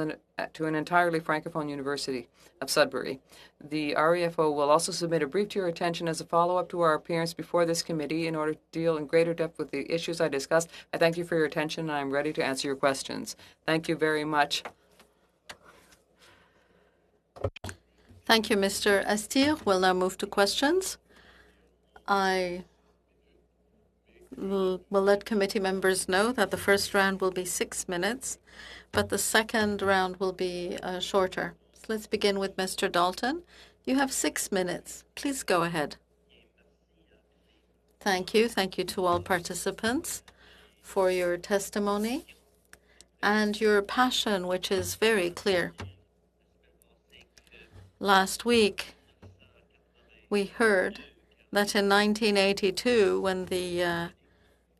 to an entirely Francophone University of Sudbury. The REFO will also submit a brief to your attention as a follow-up to our appearance before this committee in order to deal in greater depth with the issues I discussed. I thank you for your attention, and I'm ready to answer your questions. Thank you very much. Thank you, Mr. Astir. We'll now move to questions. We'll let committee members know that the first round will be 6 minutes, but the second round will be shorter. So let's begin with Mr. Dalton. You have 6 minutes. Please go ahead. Thank you. Thank you to all participants for your testimony and your passion, which is very clear. Last week, we heard that in 1982, when the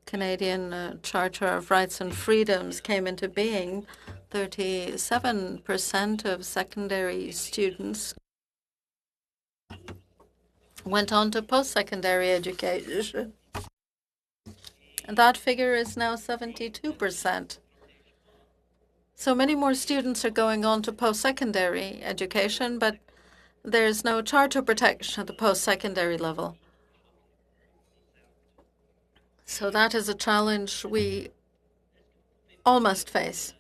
Canadian Charter of Rights and Freedoms came into being, 37% of secondary students went on to post-secondary education. And that figure is now 72%. So many more students are going on to post-secondary education, but there's no charter protection at the post-secondary level. So that is a challenge we all must face.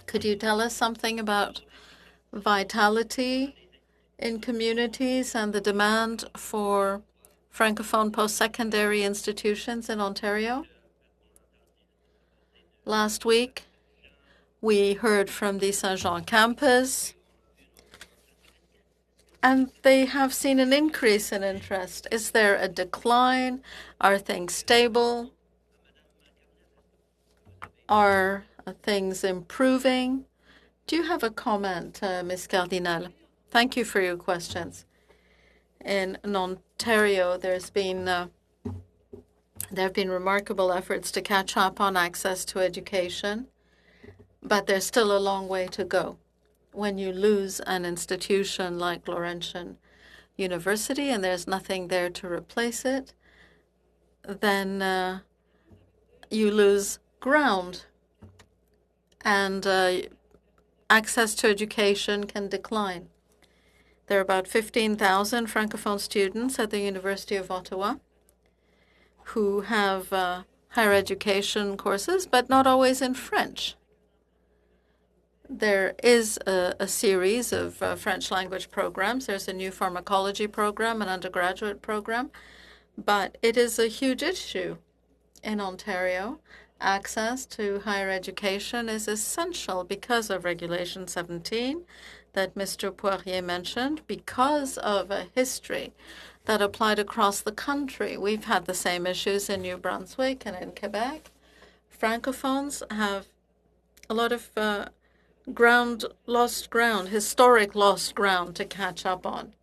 Could you tell us something about vitality in communities and the demand for Francophone post-secondary institutions in Ontario? Last week, we heard from the Saint-Jean campus, and they have seen an increase in interest. Is there a decline? Are things stable? Are things improving? Do you have a comment, Ms. Cardinal? Thank you for your questions. In Ontario, there have been remarkable efforts to catch up on access to education, but there's still a long way to go. When you lose an institution like Laurentian University and there's nothing there to replace it, then you lose ground, and access to education can decline. There are about 15,000 Francophone students at the University of Ottawa who have higher education courses, but not always in French. There is a series of French language programs. There's a new pharmacology program, an undergraduate program, but it is a huge issue in Ontario Access to higher education is essential because of Regulation 17 that Mr. Poirier mentioned, because of a history that applied across the country. We've had the same issues in New Brunswick and in Quebec. Francophones have a lot of lost ground, historic lost ground to catch up on.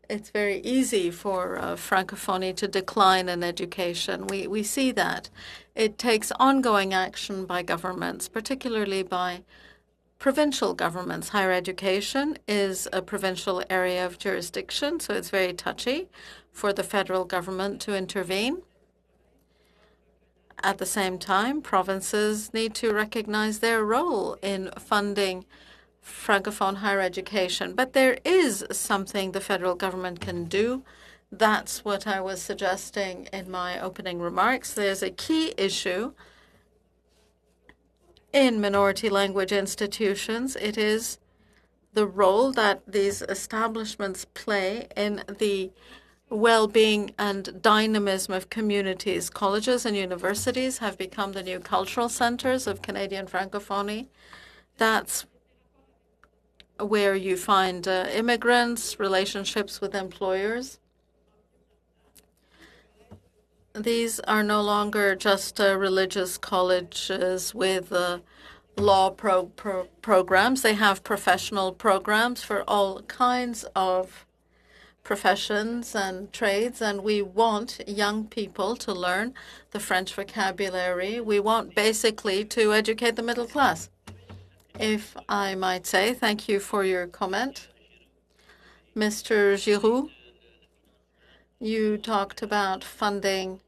It's very easy for Francophonie to decline in education. We see that. It takes ongoing action by governments, particularly by provincial governments. Higher education is a provincial area of jurisdiction, so it's very touchy for the federal government to intervene. At the same time, provinces need to recognize their role in funding Francophone higher education. But there is something the federal government can do. That's what I was suggesting in my opening remarks. There's a key issue in minority language institutions. It is the role that these establishments play in the well-being and dynamism of communities. Colleges and universities have become the new cultural centers of Canadian Francophonie. That's where you find immigrants, relationships with employers. These are no longer just religious colleges with law programs. They have professional programs for all kinds of professions and trades, and we want young people to learn the French vocabulary. We want basically to educate the middle class. If I might say, thank you for your comment. Mr. Giroux, you talked about funding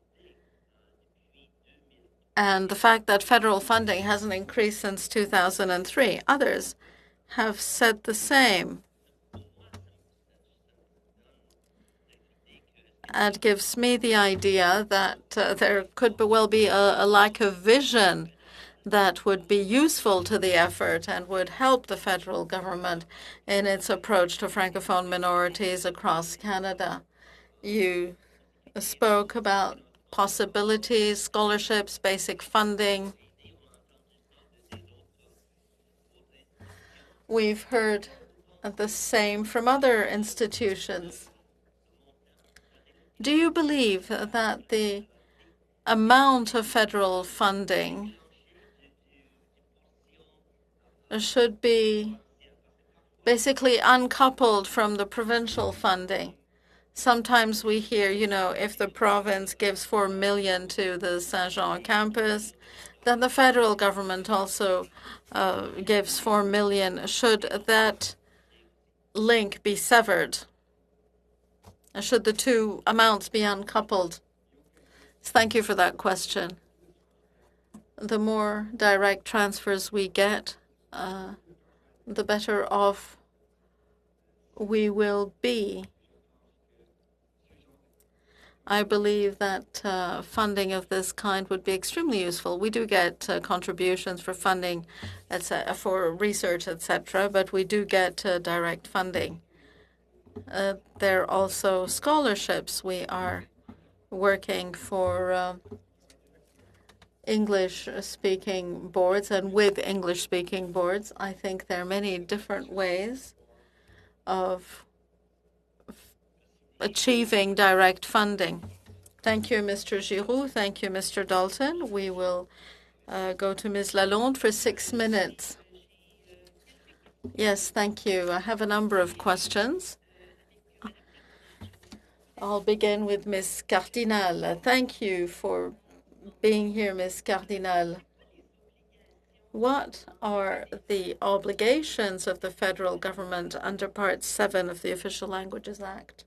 and the fact that federal funding hasn't increased since 2003. Others have said the same. It gives me the idea that there could well be a lack of vision that would be useful to the effort and would help the federal government in its approach to Francophone minorities across Canada. You spoke about possibilities, scholarships, basic funding. We've heard the same from other institutions. Do you believe that the amount of federal funding should be basically uncoupled from the provincial funding? Sometimes we hear, if the province gives $4 million to the Saint-Jean campus, then the federal government also gives $4 million. Should that link be severed? Should the two amounts be uncoupled? Thank you for that question. The more direct transfers we get, the better off we will be. I believe that funding of this kind would be extremely useful. We do get contributions for funding, for research, etc., but we do get direct funding. There are also scholarships. We are working for English-speaking boards and with English-speaking boards. I think there are many different ways of achieving direct funding. Thank you, Mr. Giroux. Thank you, Mr. Dalton. We will go to Ms. Lalonde for 6 minutes. Yes, thank you. I have a number of questions. I'll begin with Ms. Cardinal. Thank you for being here, Ms. Cardinal. What are the obligations of the federal government under Part 7 of the Official Languages Act?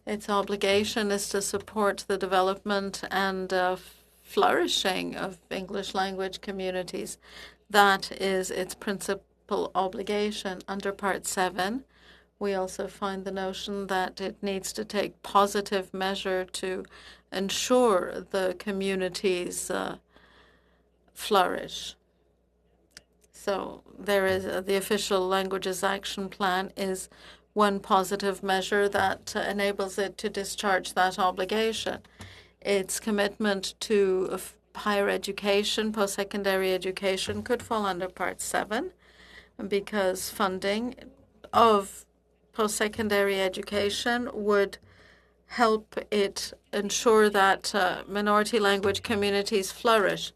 Its obligation is to support the development and flourishing of English language communities. That is its principal obligation under Part 7. We also find the notion that it needs to take positive measure to ensure the communities flourish. So there is the Official Languages Action Plan is one positive measure that enables it to discharge that obligation. its commitment to higher education, post-secondary education, could fall under Part 7 because funding of post-secondary education would help it ensure that minority language communities flourish.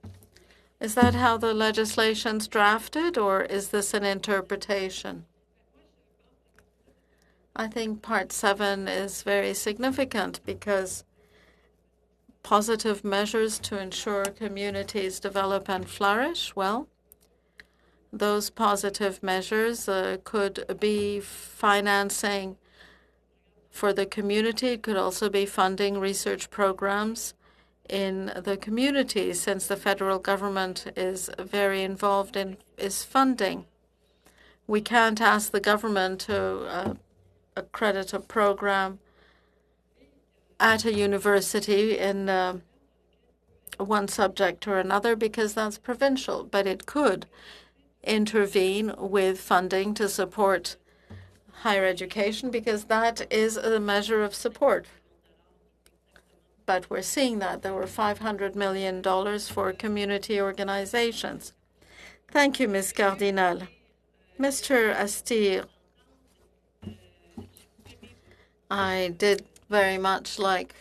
Is that how the legislation's drafted, or is this an interpretation? I think Part 7 is very significant because positive measures to ensure communities develop and flourish, well, those positive measures could be financing for the community. It could also be funding research programs in the community, since the federal government is very involved in funding. We can't ask the government to accredit a program at a university in one subject or another because that's provincial, but it could intervene with funding to support higher education because that is a measure of support. But we're seeing that there were $500 million for community organizations. Thank you, Ms. Cardinal. Mr. Astir, I did very much like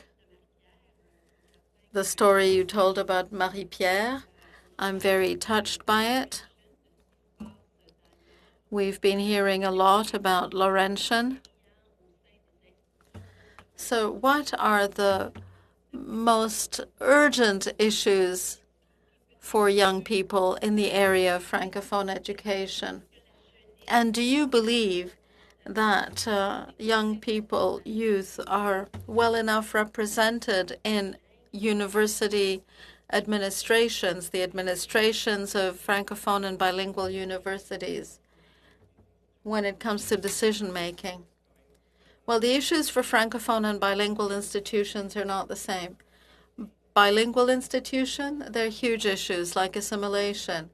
the story you told about Marie-Pierre. I'm very touched by it. We've been hearing a lot about Laurentian. So what are the most urgent issues for young people in the area of Francophone education? And do you believe that young people, youth, are well enough represented in university administrations, the administrations of Francophone and bilingual universities, when it comes to decision-making? Well, the issues for Francophone and bilingual institutions are not the same. Bilingual institution, they're huge issues like assimilation.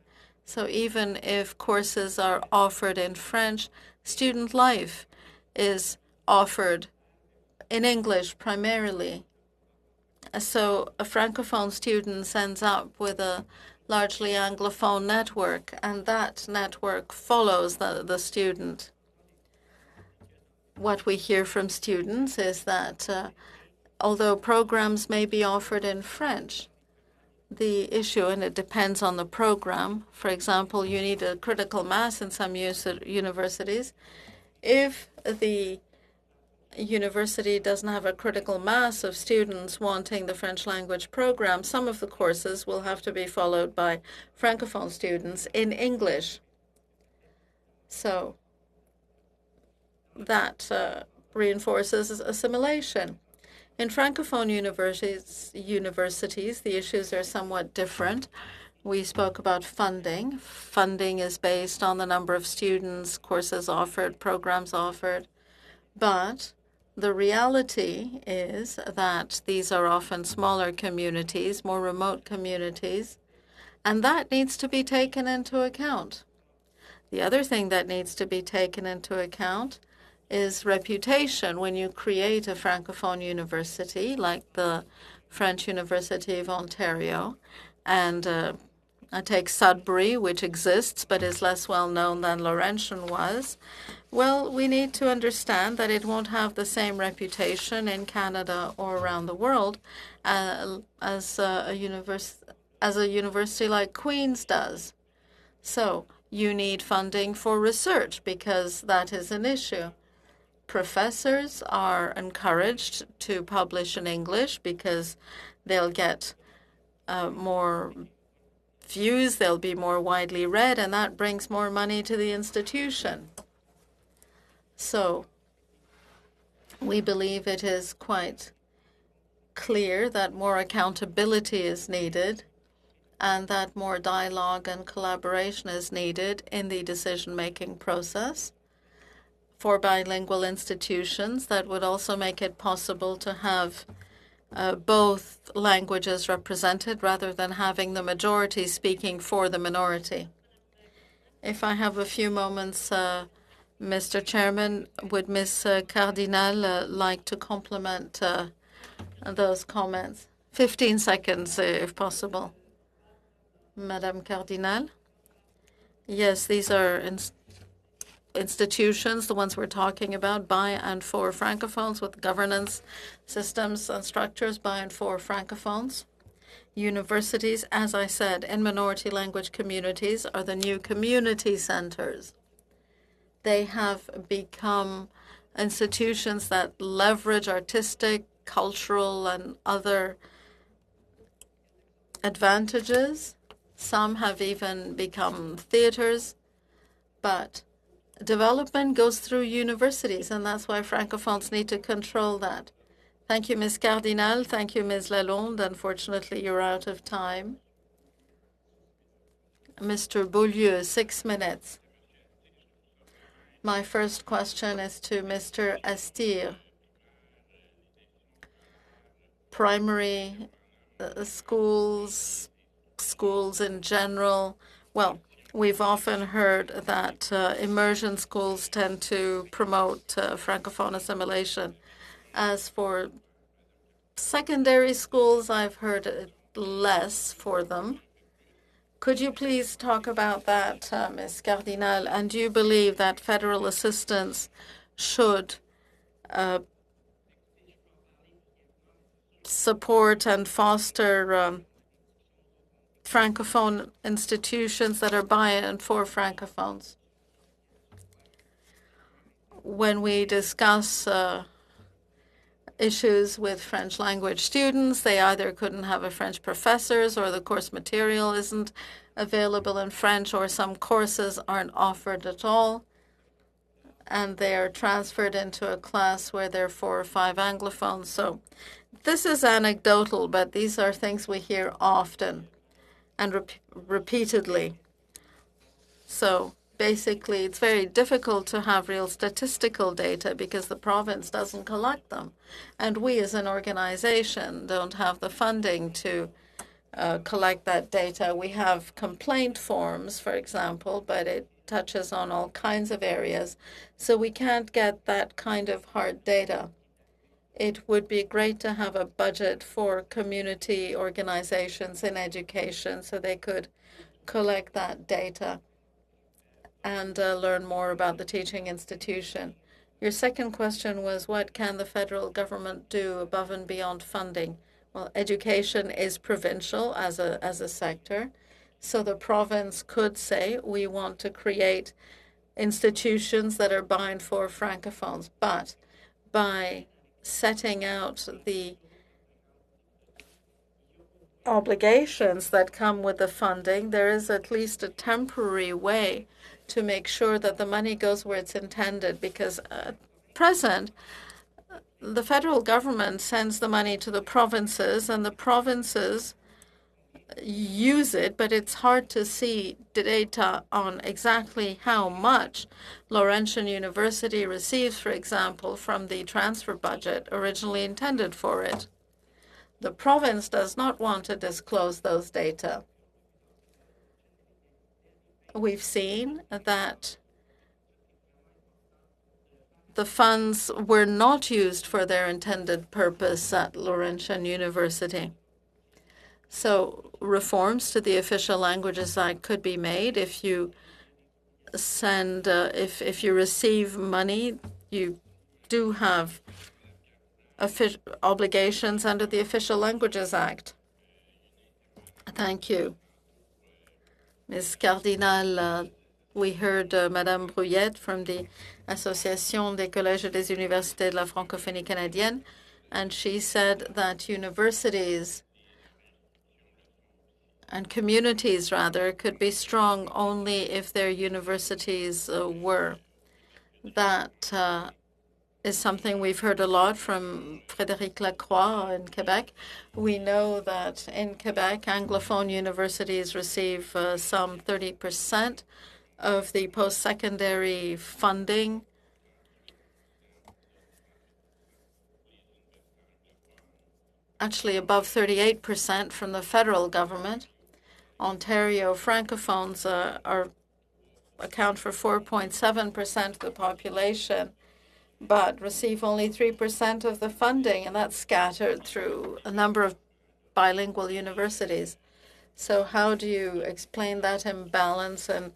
So even if courses are offered in French, student life is offered in English primarily. So a Francophone student ends up with a largely Anglophone network, and that network follows the student. What we hear from students is that although programs may be offered in French, the issue, and it depends on the program. For example, you need a critical mass in some universities. If the university doesn't have a critical mass of students wanting the French language program, some of the courses will have to be followed by Francophone students in English. So that reinforces assimilation. In Francophone universities, the issues are somewhat different. We spoke about funding. Funding is based on the number of students, courses offered, programs offered. But the reality is that these are often smaller communities, more remote communities, and that needs to be taken into account. The other thing that needs to be taken into account is reputation. When you create a Francophone university like the French University of Ontario, and I take Sudbury, which exists but is less well known than Laurentian was, well, we need to understand that it won't have the same reputation in Canada or around the world as a university like Queen's does. So you need funding for research because that is an issue. Professors are encouraged to publish in English because they'll get more views, they'll be more widely read, and that brings more money to the institution. So we believe it is quite clear that more accountability is needed and that more dialogue and collaboration is needed in the decision-making process for bilingual institutions. That would also make it possible to have both languages represented rather than having the majority speaking for the minority. If I have a few moments, Mr. Chairman, would Ms. Cardinal like to complement those comments? 15 seconds, if possible. Madame Cardinal? Yes, these are institutions, the ones we're talking about, by and for Francophones with governance systems and structures by and for Francophones. Universities, as I said, in minority language communities are the new community centers. They have become institutions that leverage artistic, cultural, and other advantages. Some have even become theaters, but development goes through universities, and that's why Francophones need to control that. Thank you, Ms. Cardinal. Thank you, Ms. Lalonde. Unfortunately, you're out of time. Mr. Beaulieu, 6 minutes. My first question is to Mr. Astir. Primary schools in general, well, we've often heard that immersion schools tend to promote Francophone assimilation. As for secondary schools, I've heard less for them. Could you please talk about that, Ms. Cardinal? And do you believe that federal assistance should support and foster Francophone institutions that are by and for Francophones? When we discuss issues with French language students, they either couldn't have a French professors, or the course material isn't available in French, or some courses aren't offered at all, and they are transferred into a class where there are 4 or 5 Anglophones. So this is anecdotal, but these are things we hear often and repeatedly. So basically, it's very difficult to have real statistical data because the province doesn't collect them. And we as an organization don't have the funding to collect that data. We have complaint forms, for example, but it touches on all kinds of areas. So we can't get that kind of hard data. It would be great to have a budget for community organizations in education so they could collect that data and learn more about the teaching institution. Your second question was, what can the federal government do above and beyond funding? Well, education is provincial as a sector. So the province could say, we want to create institutions that are by and for Francophones. But by setting out the obligations that come with the funding, there is at least a temporary way to make sure that the money goes where it's intended, because at present, the federal government sends the money to the provinces, and the provinces use it, but it's hard to see the data on exactly how much Laurentian University receives, for example, from the transfer budget originally intended for it. The province does not want to disclose those data. We've seen that the funds were not used for their intended purpose at Laurentian University. So reforms to the Official Languages Act could be made. If you send, if you receive money, you do have obligations under the Official Languages Act. Thank you. Ms. Cardinal, we heard Madame Brouillette from the Association des Collèges et des Universités de la Francophonie Canadienne, and she said that universities and communities, rather, could be strong only if their universities were. That is something we've heard a lot from Frédéric Lacroix in Quebec. We know that in Quebec, Anglophone universities receive some 30% of the post-secondary funding. Actually, above 38% from the federal government. Ontario Francophones account for 4.7% of the population, but receive only 3% of the funding, and that's scattered through a number of bilingual universities. So how do you explain that imbalance, and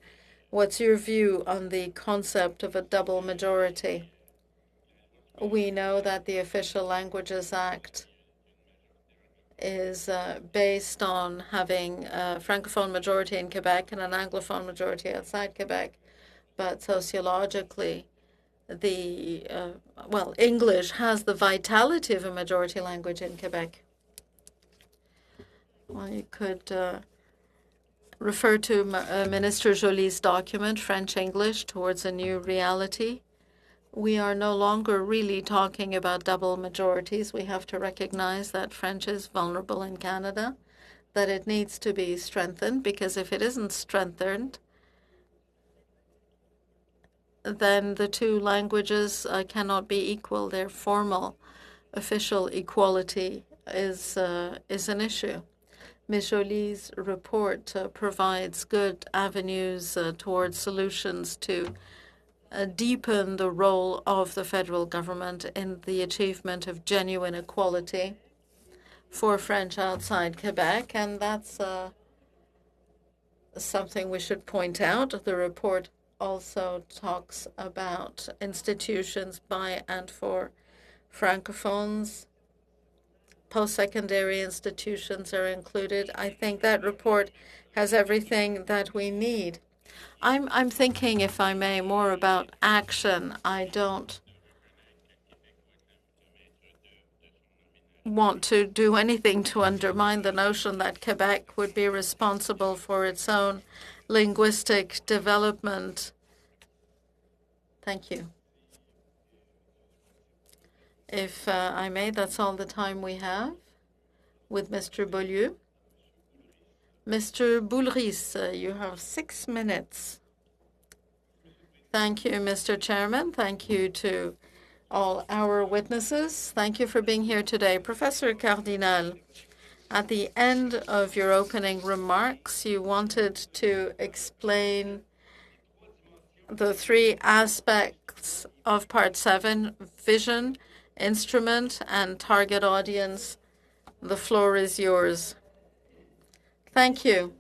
what's your view on the concept of a double majority? We know that the Official Languages Act is based on having a Francophone majority in Quebec and an Anglophone majority outside Quebec. But sociologically, English has the vitality of a majority language in Quebec. Well, you could refer to Minister Joly's document, French-English Towards a New Reality. We are no longer really talking about double majorities. We have to recognize that French is vulnerable in Canada, that it needs to be strengthened, because if it isn't strengthened, then the two languages cannot be equal. Their formal, official equality is an issue. Ms. Joly's report provides good avenues towards solutions to deepen the role of the federal government in the achievement of genuine equality for French outside Quebec, and that's something we should point out. The report also talks about institutions by and for Francophones. Post-secondary institutions are included. I think that report has everything that we need. I'm thinking, if I may, more about action. I don't want to do anything to undermine the notion that Quebec would be responsible for its own linguistic development. Thank you. If I may, that's all the time we have with Mr. Beaulieu. Mr. Boulris, you have 6 minutes. Thank you, Mr. Chairman. Thank you to all our witnesses. Thank you for being here today. Professor Cardinal, at the end of your opening remarks, you wanted to explain the 3 aspects of Part 7, vision, instrument, and target audience. The floor is yours. Thank you.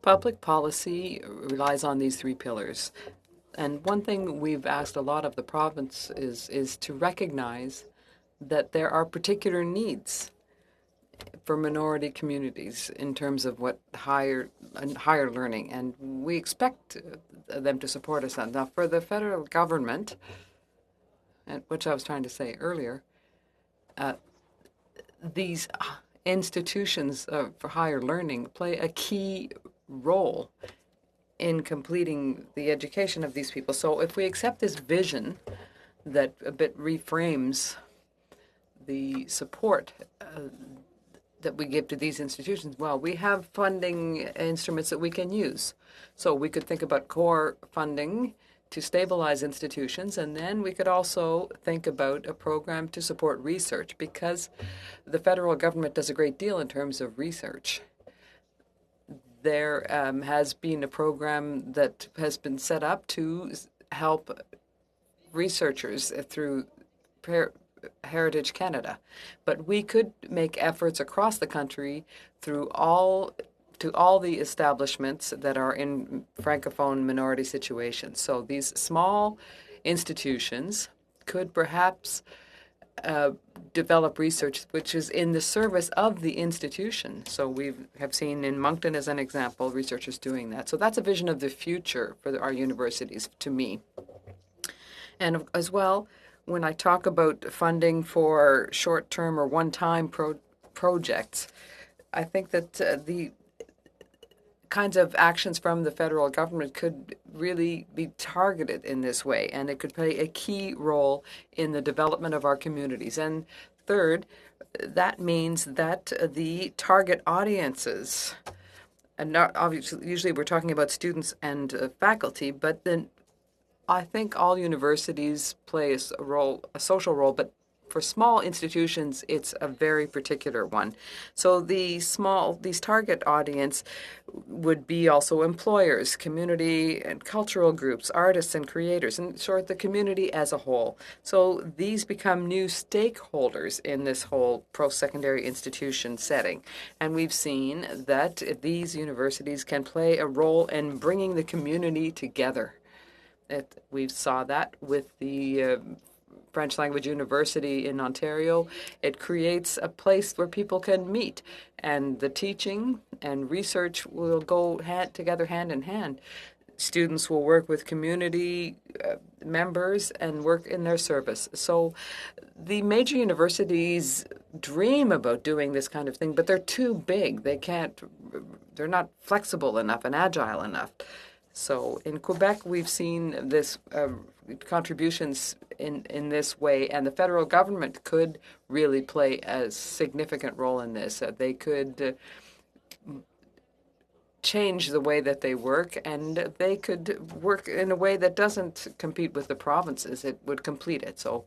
Public policy relies on these 3 pillars. And one thing we've asked a lot of the province is to recognize that there are particular needs for minority communities in terms of what higher learning, and we expect them to support us on. Now, for the federal government, and which I was trying to say earlier, these institutions for higher learning play a key role in completing the education of these people. So if we accept this vision that a bit reframes the support that we give to these institutions, well, we have funding instruments that we can use. So we could think about core funding to stabilize institutions, and then we could also think about a program to support research, because the federal government does a great deal in terms of research. There has been a program that has been set up to help researchers through Heritage Canada. But we could make efforts across the country through all the establishments that are in Francophone minority situations. So these small institutions could perhaps develop research which is in the service of the institution. So we have seen in Moncton, as an example, researchers doing that. So that's a vision of the future for our universities, to me. And as well, when I talk about funding for short-term or one-time projects, I think that the kinds of actions from the federal government could really be targeted in this way, and it could play a key role in the development of our communities. And third, that means that the target audiences, and not obviously, usually we're talking about students and faculty, but then I think all universities play a social role, but for small institutions, it's a very particular one. So these target audience would be also employers, community and cultural groups, artists and creators, and sort of the community as a whole. So these become new stakeholders in this whole post-secondary institution setting. And we've seen that these universities can play a role in bringing the community together. We saw that with the French Language University in Ontario. It creates a place where people can meet, and the teaching and research will go together hand in hand. Students will work with community members and work in their service. So the major universities dream about doing this kind of thing, but they're too big. They're not flexible enough and agile enough. So in Quebec, we've seen this contributions in this way, and the federal government could really play a significant role in this. They could change the way that they work, and they could work in a way that doesn't compete with the provinces. It would complete it. So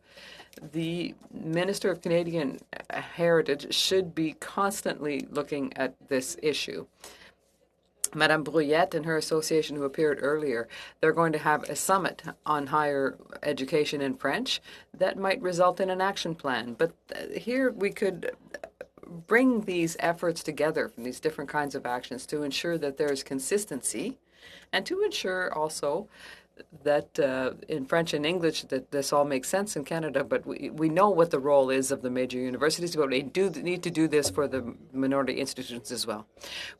the Minister of Canadian Heritage should be constantly looking at this issue. Madame Brouillette and her association, who appeared earlier, they're going to have a summit on higher education in French that might result in an action plan. But here we could bring these efforts together from these different kinds of actions to ensure that there's consistency, and to ensure also that in French and English that this all makes sense in Canada, but we know what the role is of the major universities, but we do need to do this for the minority institutions as well.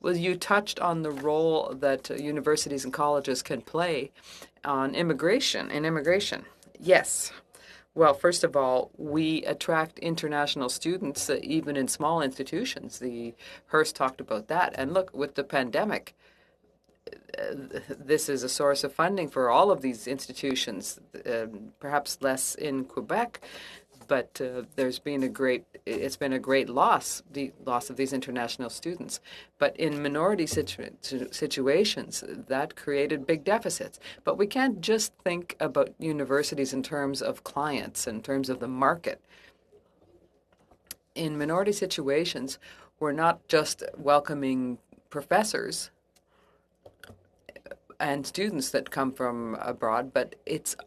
Well, you touched on the role that universities and colleges can play on immigration. Yes. Well, first of all, we attract international students even in small institutions. The Hearst talked about that. And look, with the pandemic, this is a source of funding for all of these institutions, perhaps less in Quebec, but it's been a great loss, the loss of these international students. But in minority situations, that created big deficits. But we can't just think about universities in terms of clients, in terms of the market. In minority situations, we're not just welcoming professors and students that come from abroad, but it's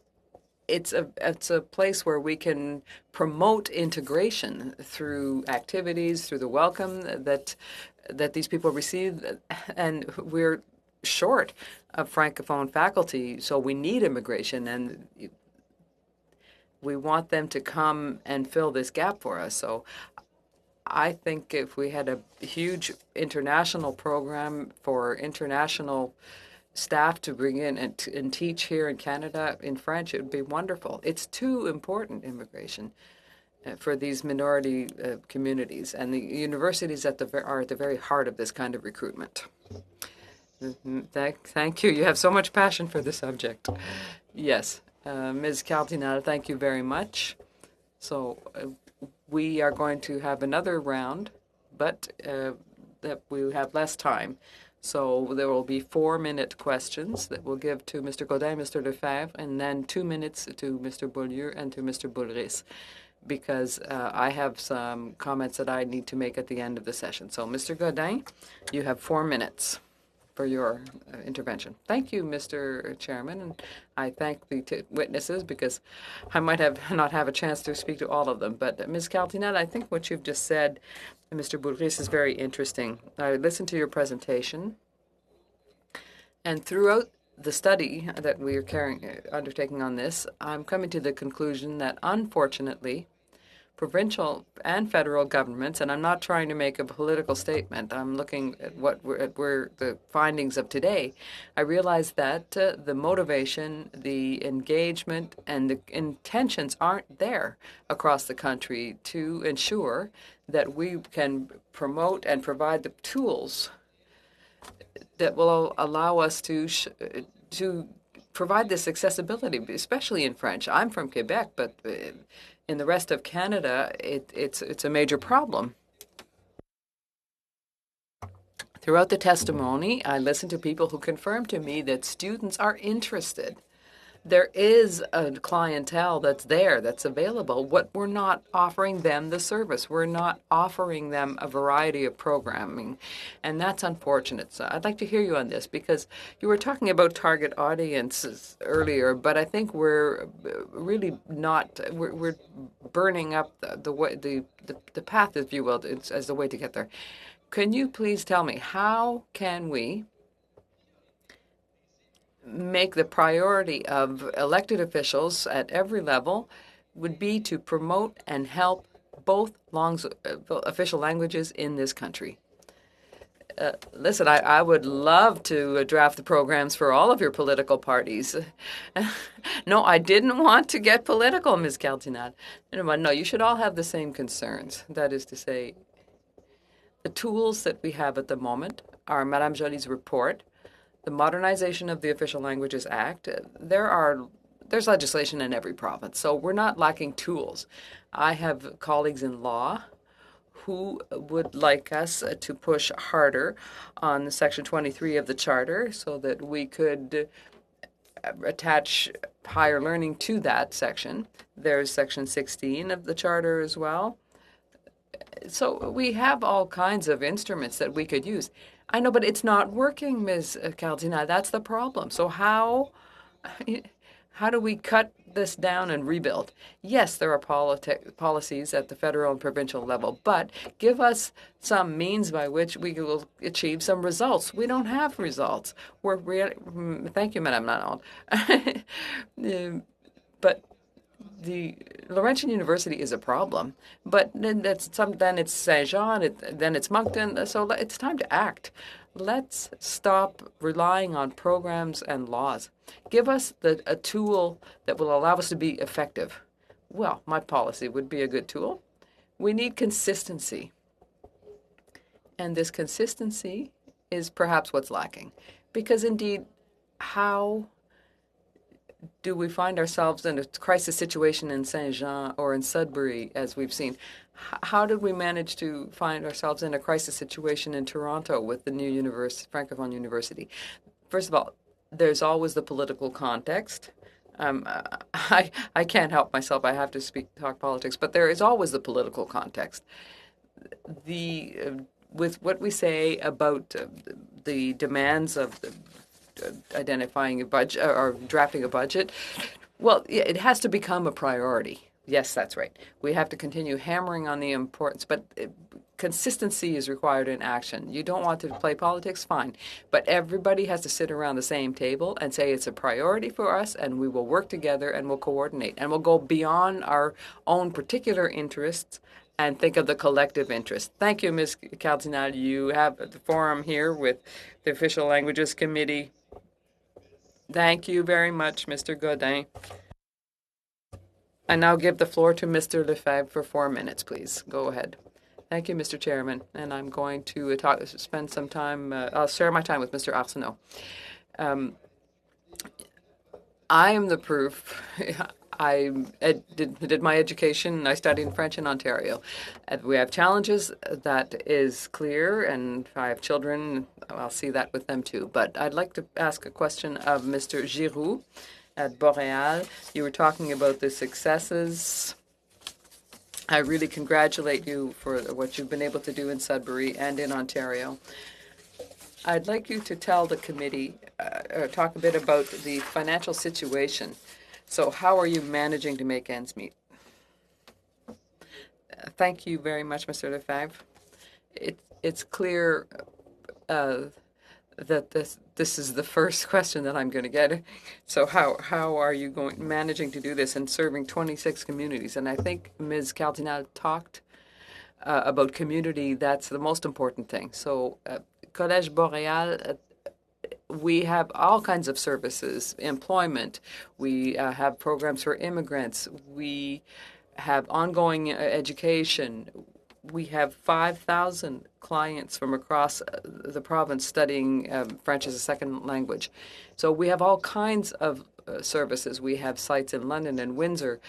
a place where we can promote integration through activities, through the welcome that these people receive, and we're short of francophone faculty, so we need immigration, and we want them to come and fill this gap for us. So I think if we had a huge international program for international staff to bring in and teach here in Canada in French, it would be wonderful. It's too important, immigration, for these minority communities, and the universities are at the very heart of this kind of recruitment. Thank you. You have so much passion for the subject. Yes. Ms. Cardinal, thank you very much. So we are going to have another round, but that we have less time. So there will be 4-minute questions that we'll give to Mr. Godin, Mr. Lefebvre, and then 2 minutes to Mr. Beaulieu and to Mr. Boulris, because I have some comments that I need to make at the end of the session. So, Mr. Godin, you have 4 minutes for your intervention. Thank you, Mr. Chairman, and I thank the witnesses, because I might not have a chance to speak to all of them. But Ms. Cardinal, I think what you've just said, Mr. Boulris, is very interesting. I listened to your presentation, and throughout the study that we are undertaking on this, I'm coming to the conclusion that, unfortunately, provincial and federal governments, and I'm not trying to make a political statement, I'm looking at what were the findings of today, I realize that the motivation, the engagement, and the intentions aren't there across the country to ensure that we can promote and provide the tools that will allow us to provide this accessibility, especially in French. I'm from Quebec, but in the rest of Canada, it's a major problem. Throughout the testimony, I listened to people who confirmed to me that students are interested. there is a clientele that's there, that's available. What we're not offering them the service. We're not offering them a variety of programming, and that's unfortunate. So I'd like to hear you on this, because you were talking about target audiences earlier, but I think we're really not. We're burning up the path, if you will, as the way to get there. Can you please tell me, how can we make the priority of elected officials at every level would be to promote and help both official languages in this country? Listen, I would love to draft the programs for all of your political parties. No, I didn't want to get political, Ms. Cardinal. No, you should all have the same concerns. That is to say, the tools that we have at the moment are Madame Joly's report, the Modernization of the Official Languages Act. There's legislation in every province, so we're not lacking tools. I have colleagues in law who would like us to push harder on Section 23 of the Charter so that we could attach higher learning to that section. There's Section 16 of the Charter as well. So we have all kinds of instruments that we could use. I know, but it's not working, Ms. Cardinal. That's the problem. So how do we cut this down and rebuild? Yes, there are policies at the federal and provincial level, but give us some means by which we will achieve some results. We don't have results. Thank you, Madame Lalonde. But the Laurentian University is a problem, but then it's Saint Jean, then it's Moncton. So it's time to act. Let's stop relying on programs and laws. Give us a tool that will allow us to be effective. Well, my policy would be a good tool. We need consistency, and this consistency is perhaps what's lacking, because indeed, how do we find ourselves in a crisis situation in Saint Jean or in Sudbury, as we've seen? How did we manage to find ourselves in a crisis situation in Toronto with the new Francophone University? First of all, there's always the political context. I can't help myself. I have to talk politics, but there is always the political context. With what we say about the demands of identifying a budget or drafting a budget, well, it has to become a priority. Yes, that's right. We have to continue hammering on the importance, but consistency is required in action. You don't want to play politics, fine, but everybody has to sit around the same table and say it's a priority for us, and we will work together and we'll coordinate and we'll go beyond our own particular interests and think of the collective interest. Thank you, Ms. Cardinal. You have the forum here with the Official Languages Committee. Thank you very much, Mr. Godin. I now give the floor to Mr. Lefebvre for 4 minutes, please. Go ahead. Thank you, Mr. Chairman. And I'm going to spend some time, I'll share my time with Mr. Arsenault. I am the proof. I did my education. I studied in French in Ontario. We have challenges, that is clear, and I have children. I'll see that with them too. But I'd like to ask a question of Mr. Giroux at Boreal. You were talking about the successes. I really congratulate you for what you've been able to do in Sudbury and in Ontario. I'd like you to tell the committee, talk a bit about the financial situation. So how are you managing to make ends meet? Thank you very much, Mr. Lefebvre. It's clear that this is the first question that I'm going to get. So how are you managing to do this and serving 26 communities? And I think Ms. Cardinal talked about community. That's the most important thing. So Collège Boréal, we have all kinds of services, employment. We have programs for immigrants. We have ongoing education. We have 5,000 clients from across the province studying French as a second language. So we have all kinds of services. We have sites in London and Windsor.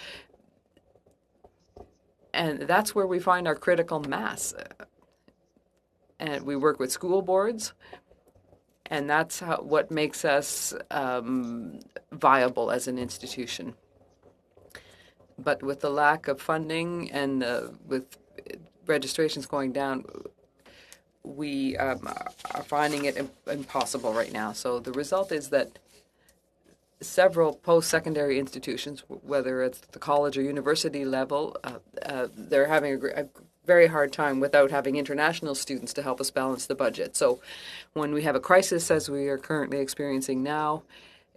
And that's where we find our critical mass. And we work with school boards. And that's what makes us viable as an institution. But with the lack of funding and with registrations going down, we are finding it impossible right now. So the result is that several post-secondary institutions, whether it's the college or university level, they're having a very hard time without having international students to help us balance the budget. So when we have a crisis, as we are currently experiencing now,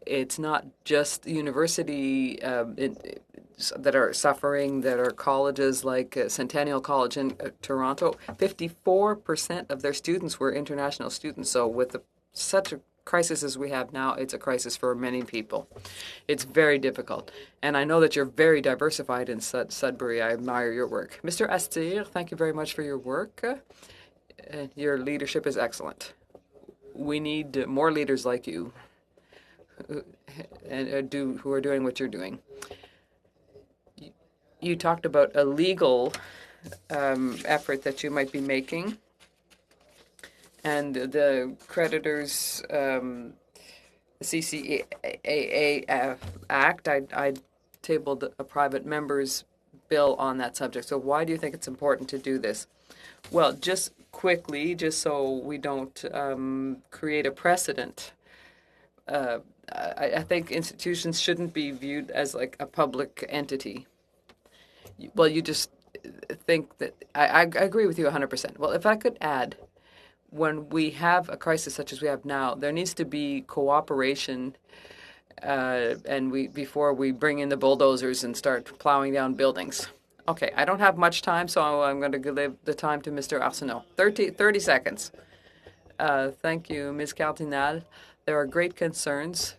it's not just university that are suffering, that are colleges like Centennial College in Toronto. 54% of their students were international students. So with such a crisis as we have now, it's a crisis for many people. It's very difficult. And I know that you're very diversified in Sudbury. I admire your work. Mr. Astir, thank you very much for your work. Your leadership is excellent. We need more leaders like you who are doing what you're doing. You talked about a legal effort that you might be making, and the creditors CCAA Act. I tabled a private member's bill on that subject. So why do you think it's important to do this? Well, just quickly, just so we don't create a precedent. I think institutions shouldn't be viewed as like a public entity. Well, you just think that I agree with you 100%. Well, if I could add, when we have a crisis such as we have now, there needs to be cooperation, and before we bring in the bulldozers and start plowing down buildings. Okay, I don't have much time, so I'm going to give the time to Mr. Arsenault. 30 seconds. Thank you, Ms. Cardinal. There are great concerns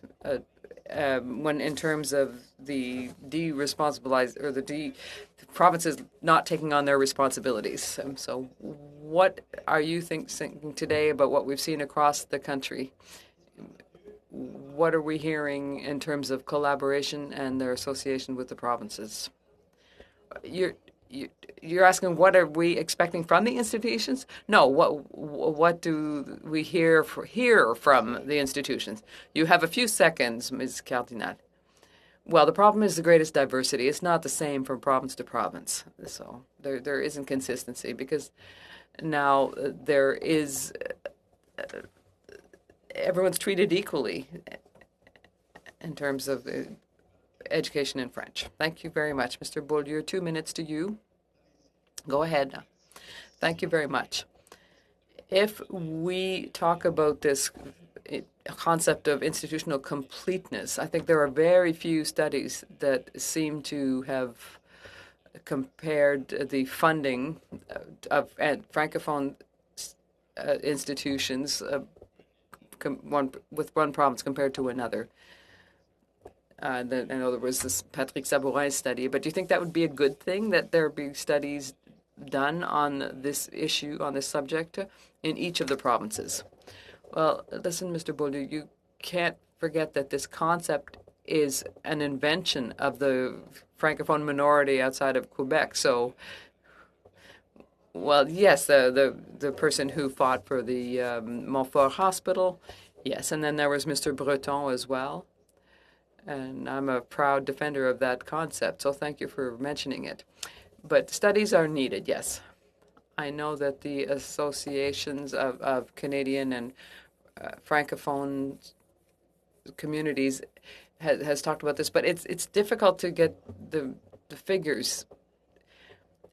when in terms of the provinces not taking on their responsibilities. So what are you thinking today about what we've seen across the country? What are we hearing in terms of collaboration and their association with the provinces? You're asking what are we expecting from the institutions? No, what do we hear from the institutions? You have a few seconds, Ms. Cardinal. Well, the problem is the greatest diversity. It's not the same from province to province. So there isn't consistency because now there is everyone's treated equally in terms of education in French. Thank you very much, Mr. Beaulieu. 2 minutes to you. Go ahead. Thank you very much. If we talk about this concept of institutional completeness, I think there are very few studies that seem to have compared the funding of Francophone institutions with one province compared to another. I know there was this Patrick Sabourin study, but do you think that would be a good thing, that there be studies done on this issue, on this subject, in each of the provinces? Well, listen, Mr. Beaulieu, you can't forget that this concept is an invention of the Francophone minority outside of Quebec. So, well, yes, the person who fought for the Montfort Hospital, yes, and then there was Mr. Breton as well. And I'm a proud defender of that concept, so thank you for mentioning it. But studies are needed, yes. I know that the associations of Canadian and Francophone communities has talked about this, but it's difficult to get the figures.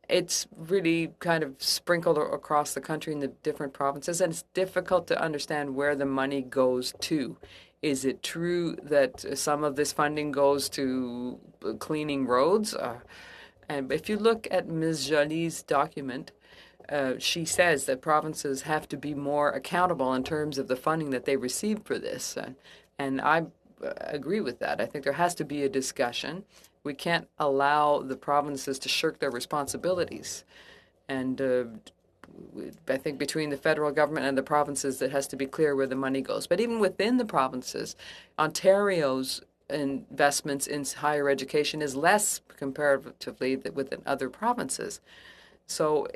It's really kind of sprinkled across the country in the different provinces, and it's difficult to understand where the money goes to. Is it true that some of this funding goes to cleaning roads? And if you look at Ms. Jolie's document, she says that provinces have to be more accountable in terms of the funding that they receive for this. And I agree with that. I think there has to be a discussion. We can't allow the provinces to shirk their responsibilities. And I think between the federal government and the provinces, it has to be clear where the money goes. But even within the provinces, Ontario's investments in higher education is less comparatively within other provinces. So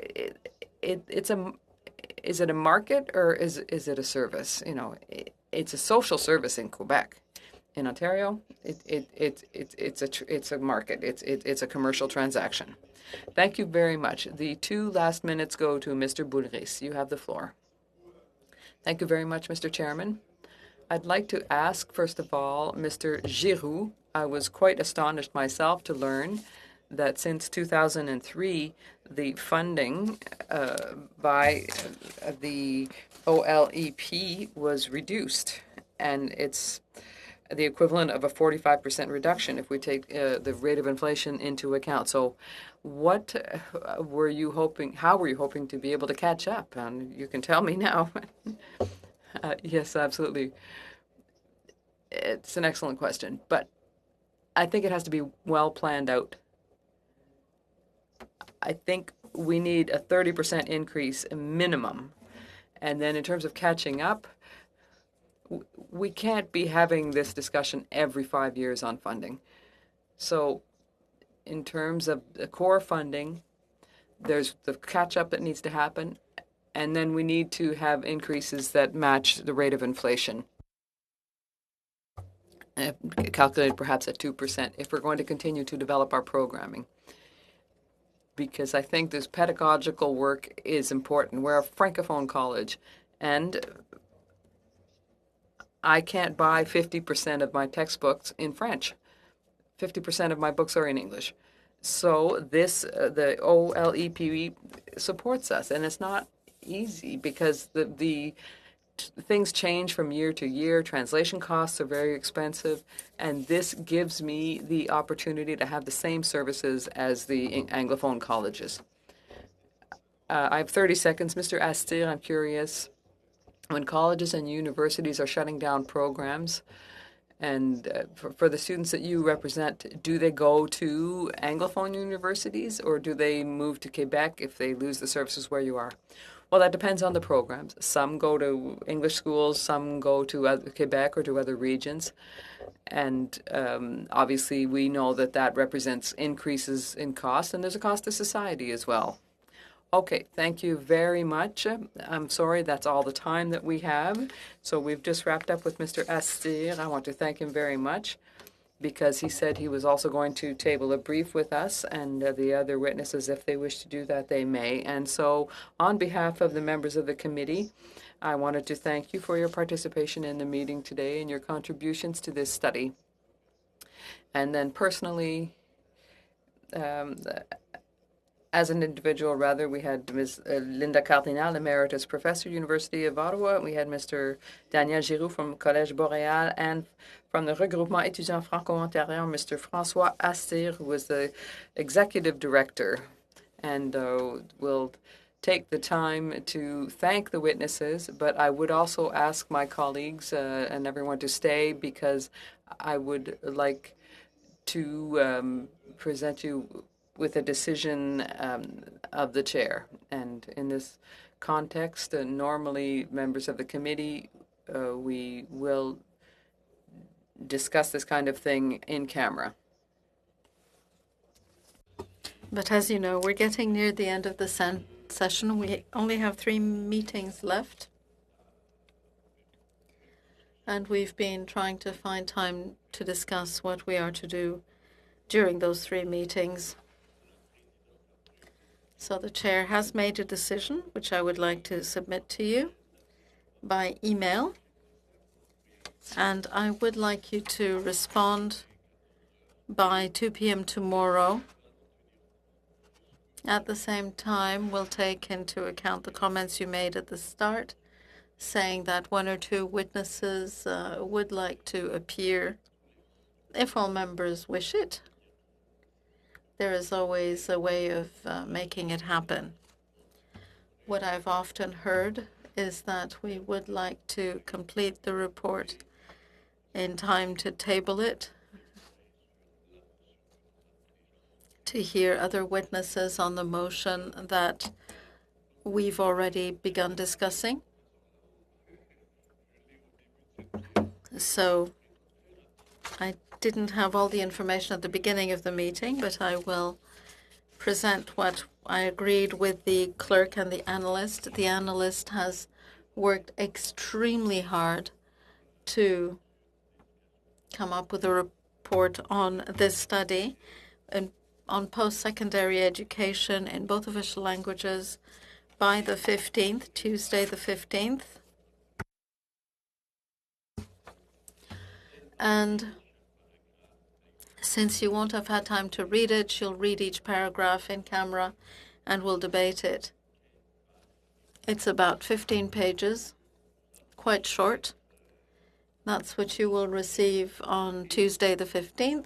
is it a market or is it a service? It's a social service in Quebec. In Ontario, it's a market. It's a commercial transaction. Thank you very much. The 2 last minutes go to Mr. Boulris. You have the floor. Thank you very much, Mr. Chairman. I'd like to ask, first of all, Mr. Giroux. I was quite astonished myself to learn that since 2003, the funding by the OLEP was reduced, and it's the equivalent of a 45% reduction if we take the rate of inflation into account. So what were you hoping, how were you hoping to be able to catch up? And you can tell me now. Yes, absolutely. It's an excellent question, but I think it has to be well planned out. I think we need a 30% increase minimum. And then in terms of catching up, we can't be having this discussion every 5 years on funding. So in terms of the core funding, there's the catch-up that needs to happen, and then we need to have increases that match the rate of inflation, calculated perhaps at 2%, if we're going to continue to develop our programming. Because I think this pedagogical work is important. We're a Francophone college, and I can't buy 50% of my textbooks in French. 50% of my books are in English. So this, the OLEP supports us, and it's not easy because the things change from year to year. Translation costs are very expensive, and this gives me the opportunity to have the same services as the Anglophone colleges. I have 30 seconds. Mr. Astir, I'm curious, when colleges and universities are shutting down programs, and for the students that you represent, do they go to Anglophone universities or do they move to Quebec if they lose the services where you are? Well, that depends on the programs. Some go to English schools, some go to Quebec or to other regions. And obviously, we know that that represents increases in cost, and there's a cost to society as well. Okay, thank you very much. I'm sorry, that's all the time that we have. So we've just wrapped up with Mr. Astir. I want to thank him very much because he said he was also going to table a brief with us, and the other witnesses, if they wish to do that, they may. And so on behalf of the members of the committee, I wanted to thank you for your participation in the meeting today and your contributions to this study. And then personally, as an individual, rather, we had Ms. Linda Cardinal, Emeritus Professor, University of Ottawa. We had Mr. Daniel Giroux from Collège Boréal, and from the Regroupement Étudiants Franco-Ontariens, Mr. François Astir, who was the Executive Director. And we'll take the time to thank the witnesses, but I would also ask my colleagues and everyone to stay because I would like to present you with a decision of the chair. And in this context, normally members of the committee, we will discuss this kind of thing in camera. But as you know, we're getting near the end of the session. We only have 3 meetings left. And we've been trying to find time to discuss what we are to do during those 3 meetings. So the chair has made a decision, which I would like to submit to you by email. And I would like you to respond by 2 p.m. tomorrow. At the same time, we'll take into account the comments you made at the start, saying that 1 or 2 witnesses would like to appear if all members wish it. There is always a way of making it happen. What I've often heard is that we would like to complete the report in time to table it, to hear other witnesses on the motion that we've already begun discussing. So I didn't have all the information at the beginning of the meeting, but I will present what I agreed with the clerk and the analyst. The analyst has worked extremely hard to come up with a report on this study and on post-secondary education in both official languages by the 15th, Tuesday the 15th. And since you won't have had time to read it, she'll read each paragraph in camera and we'll debate it. It's about 15 pages, quite short. That's what you will receive on Tuesday the 15th.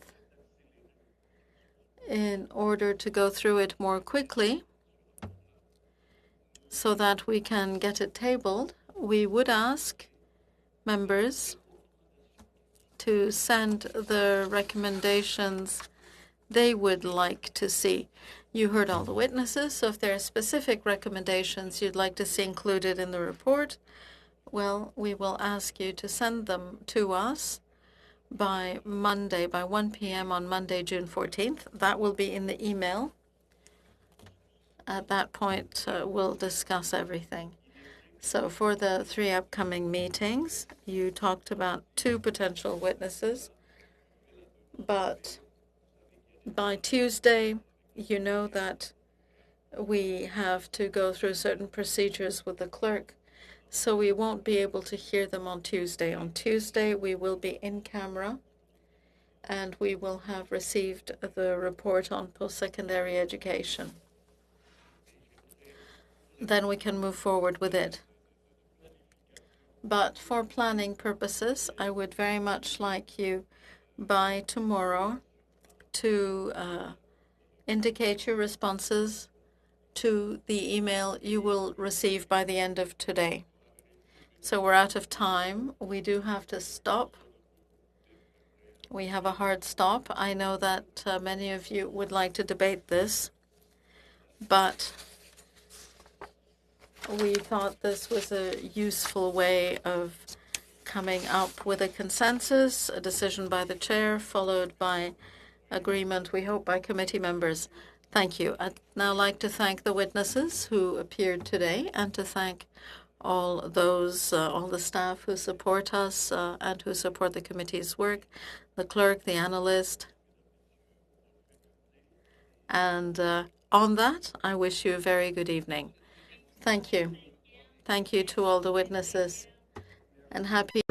In order to go through it more quickly so that we can get it tabled, we would ask members to send the recommendations they would like to see. You heard all the witnesses, so if there are specific recommendations you'd like to see included in the report, well, we will ask you to send them to us by Monday, by 1 p.m. on Monday, June 14th. That will be in the email. At that point, we'll discuss everything. So for the 3 upcoming meetings, you talked about 2 potential witnesses, but by Tuesday, you know that we have to go through certain procedures with the clerk, so we won't be able to hear them on Tuesday. On Tuesday, we will be in camera, and we will have received the report on post-secondary education. Then we can move forward with it. But for planning purposes, I would very much like you by tomorrow to indicate your responses to the email you will receive by the end of today. So we're out of time. We do have to stop. We have a hard stop. I know that many of you would like to debate this, but we thought this was a useful way of coming up with a consensus, a decision by the chair, followed by agreement, we hope, by committee members. Thank you. I'd now like to thank the witnesses who appeared today and to thank all those, all the staff who support us and who support the committee's work, the clerk, the analyst. And on that, I wish you a very good evening. Thank you. Thank you to all the witnesses, and happy